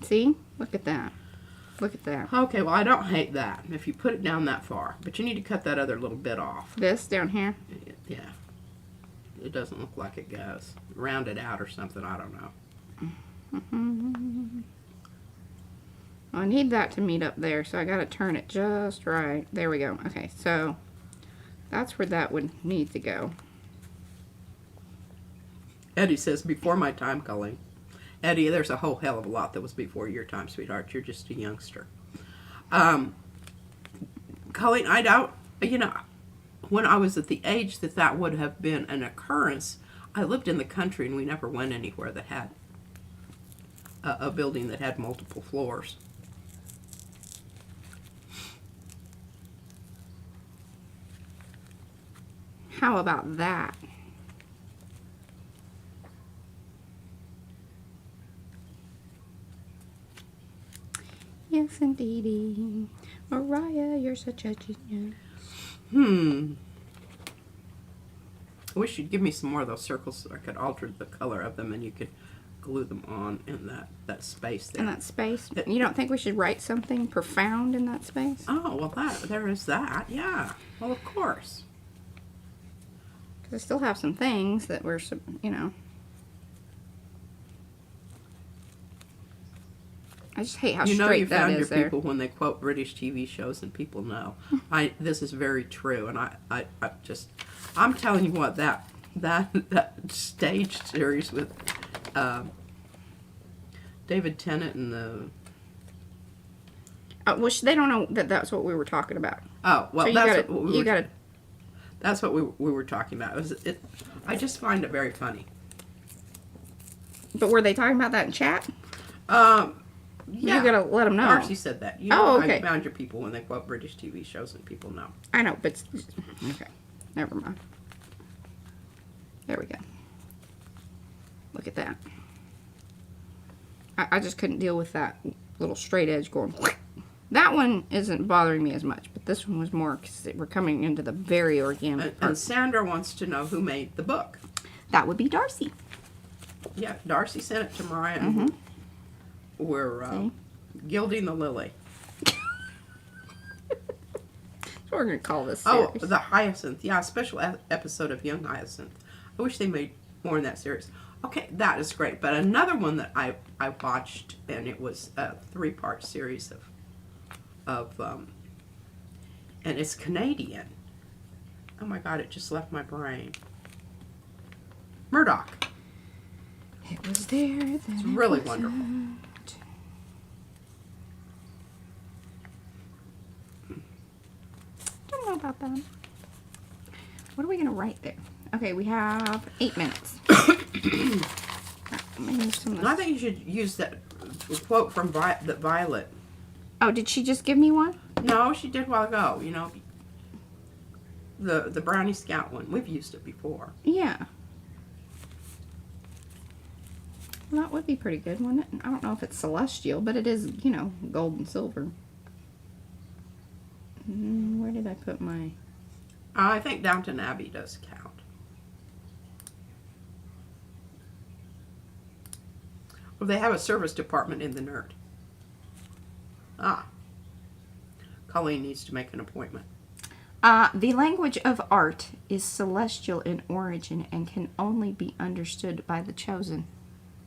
See? Look at that. Look at that. Okay, well, I don't hate that if you put it down that far. But you need to cut that other little bit off. This down here? Yeah. It doesn't look like it goes. Round it out or something, I don't know. I need that to meet up there, so I got to turn it just right. There we go. Okay, so that's where that would need to go. Eddie says, before my time, Colleen. Eddie, there's a whole hell of a lot that was before your time, sweetheart. You're just a youngster. Colleen, I doubt, when I was at the age that would have been an occurrence, I lived in the country and we never went anywhere that had a building that had multiple floors. How about that? Yes, indeedy. Mariah, you're such a genius. I wish you'd give me some more of those circles so I could alter the color of them and you could glue them on in that space there. In that space? You don't think we should write something profound in that space? Oh, well, there is that. Yeah. Well, of course. Because I still have some things that were, I just hate how straight that is there. You found your people when they quote British TV shows and people know. This is very true, and I'm telling you what, that stage series with David Tennant and the... well, they don't know that that's what we were talking about. Oh, well, so that's what we were talking about. I just find it very funny. But were they talking about that in chat? Yeah. You gotta let them know. Darcy said that. You know, okay. I found your people when they quote British TV shows and people know. I know, but... Okay. Never mind. There we go. Look at that. I just couldn't deal with that little straight edge going... That one isn't bothering me as much, but this one was more because we're coming into the very organic part. And Sandra wants to know who made the book. That would be Darcy. Yeah, Darcy sent it to Mariah, and we're gilding the lily. That's what we're going to call this series. Oh, the Hyacinth. Yeah, a special episode of Young Hyacinth. I wish they made more in that series. Okay, that is great. But another one that I watched, and it was a 3-part series and it's Canadian. Oh my God, it just left my brain. Murdoch. It was there. It's really wonderful. Don't know about that. What are we going to write there? Okay, we have 8 minutes. I think you should use that quote from Violet. Oh, did she just give me one? No, she did a while ago. The Brownie Scout one. We've used it before. Yeah. Well, that would be pretty good, wouldn't it? I don't know if it's celestial, but it is, gold and silver. Where did I put my... I think Downton Abbey does count. Well, they have a service department in the Nerd. Colleen needs to make an appointment. The language of art is celestial in origin and can only be understood by the chosen.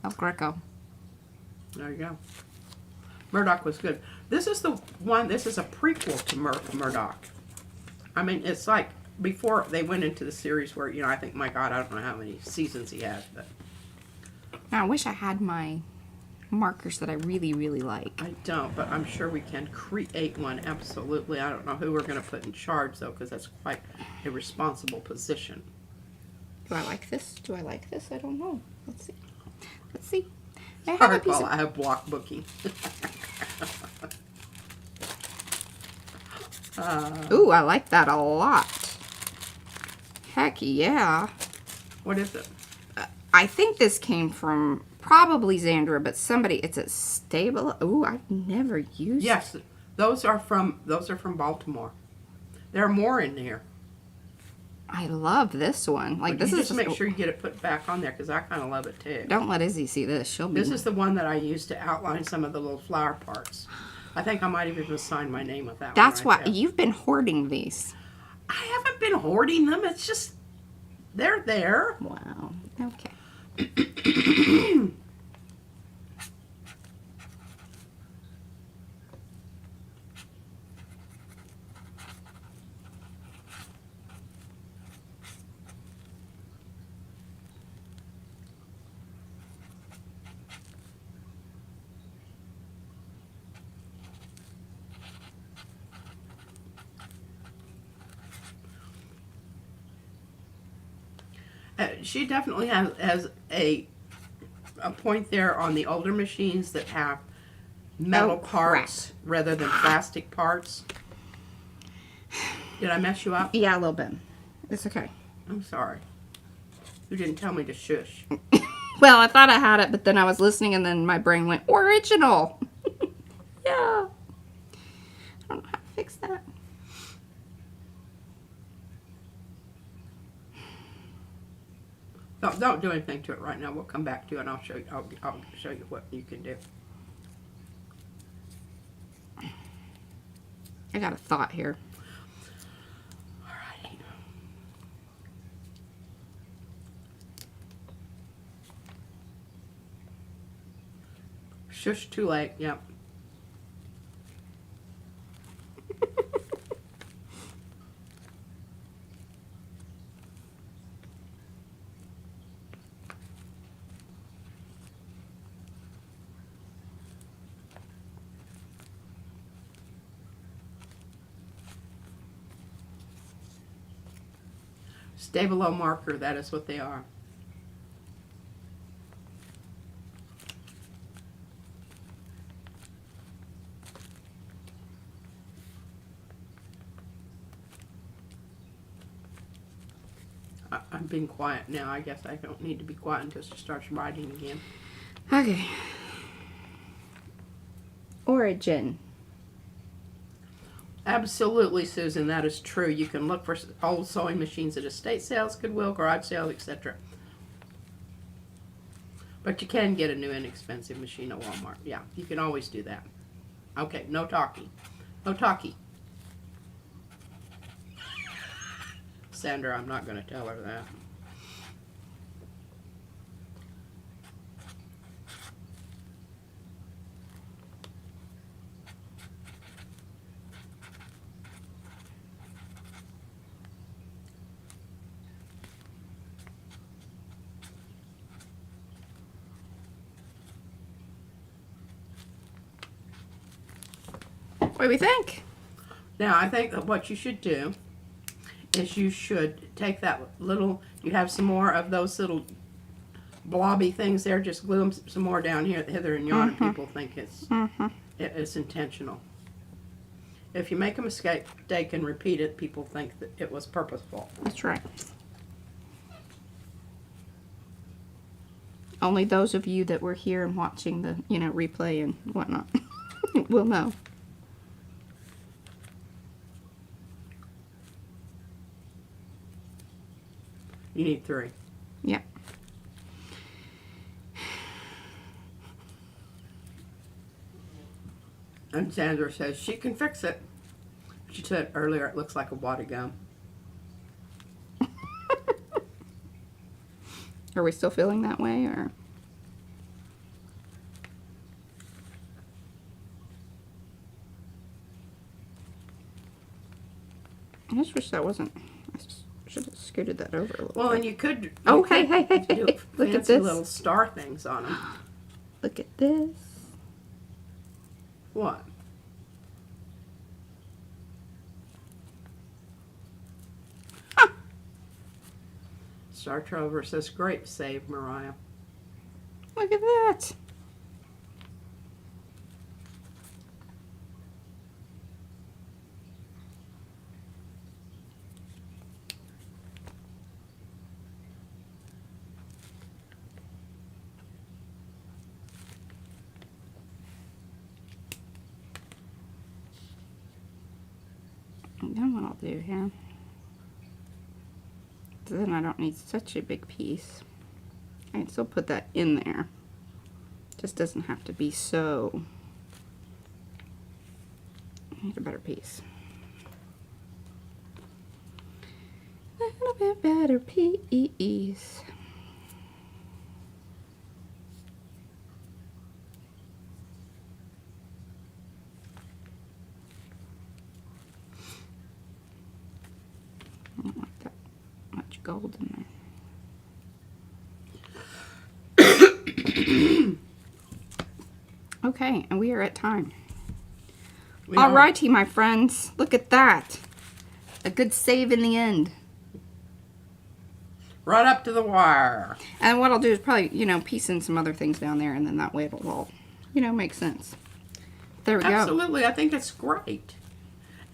El Greco. There you go. Murdoch was good. This is the one, this is a prequel to Murdoch. I mean, it's like before they went into the series where, I think, my God, I don't know how many seasons he had, but... Now, I wish I had my markers that I really, really like. I don't, but I'm sure we can create one, absolutely. I don't know who we're going to put in charge, though, because that's quite a responsible position. Do I like this? Do I like this? I don't know. Let's see. Let's see. I have block booking. Ooh, I like that a lot. Heck yeah. What is it? I think this came from probably Xandra, but somebody, it's a stable. Ooh, I've never used. Yes, those are from Baltimore. There are more in here. I love this one. Like, but this you is just make sure you get it put back on there because I kind of love it too. Don't let Izzy see this. She'll be. This is the one that I used to outline some of the little flower parts. I think I might have even signed my name with that. That's one right why there. you've been hoarding these. I haven't been hoarding them. It's just they're there. Wow. Okay. She definitely has a point there on the older machines that have metal parts rather than plastic parts. Did I mess you up? Yeah, a little bit. It's okay. I'm sorry. You didn't tell me to shush. Well, I thought I had it, but then I was listening and then my brain went, original. Yeah. I don't know how to fix that. Don't do anything to it right now. We'll come back to it and I'll show you. I'll show you what you can do. I got a thought here. Alrighty. Shush, too late. Yep. Stay below marker, that is what they are. I'm being quiet now. I guess I don't need to be quiet until she starts writing again. Okay. Origin. Absolutely, Susan, that is true. You can look for old sewing machines at estate sales, Goodwill, garage sales, etc. But you can get a new inexpensive machine at Walmart. Yeah, you can always do that. Okay, no talkie. No talkie. Sandra, I'm not going to tell her that. What do we think? Now, I think that what you should do is you should take that little, you have some more of those little blobby things there, just glue them some more down here, hither and yon, and people think it's intentional. If you make a mistake and repeat it, people think that it was purposeful. That's right. Only those of you that were here and watching the, replay and whatnot will know. You need 3. Yep. And Sandra says she can fix it. She said earlier it looks like a wad of gum. Are we still feeling that way, or? I just wish that wasn't. I should have scooted that over a little. Well, bit. and you could. Oh, hey! Look Do at fancy this. little star things on them. Look at this. What? Star Trover says, "Great save, Mariah." Look at that. And then what I'll do here, so then I don't need such a big piece. I can still put that in there. Just doesn't have to be so. I need a better piece. A little bit better piece. I don't like that much gold in there. Okay, and we are at time. Alrighty, my friends. Look at that. A good save in the end. right up to the wire. And what I'll do is probably, piece in some other things down there, and then that way it'll all, make sense. There we go. Absolutely. I think it's great.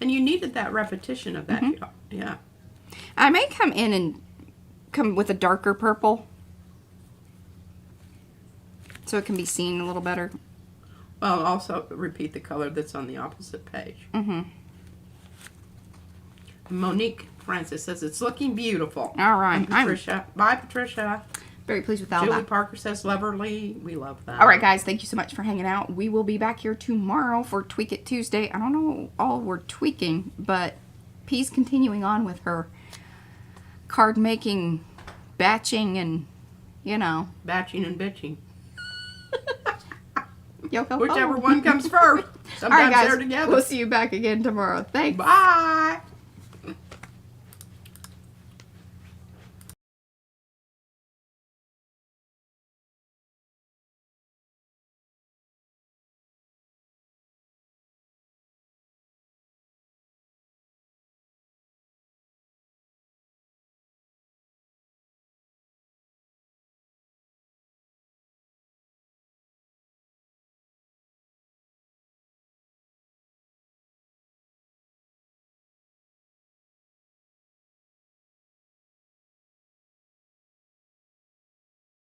And you needed that repetition of that. Yeah. I may come in and come with a darker purple so it can be seen a little better. Well, also repeat the color that's on the opposite page. Monique Francis says it's looking beautiful. All right. And Patricia. Bye, Patricia. Very pleased with all Julie that. Parker says loverly. We love that. All right, guys. Thank you so much for hanging out. We will be back here tomorrow for Tweak It Tuesday. I don't know all we're tweaking, but P's continuing on with her card making, batching, and, Batching and bitching. Yo-ho-ho. Whichever one comes first. All Sometimes right, guys. they're together. We'll see you back again tomorrow. Thanks. Bye.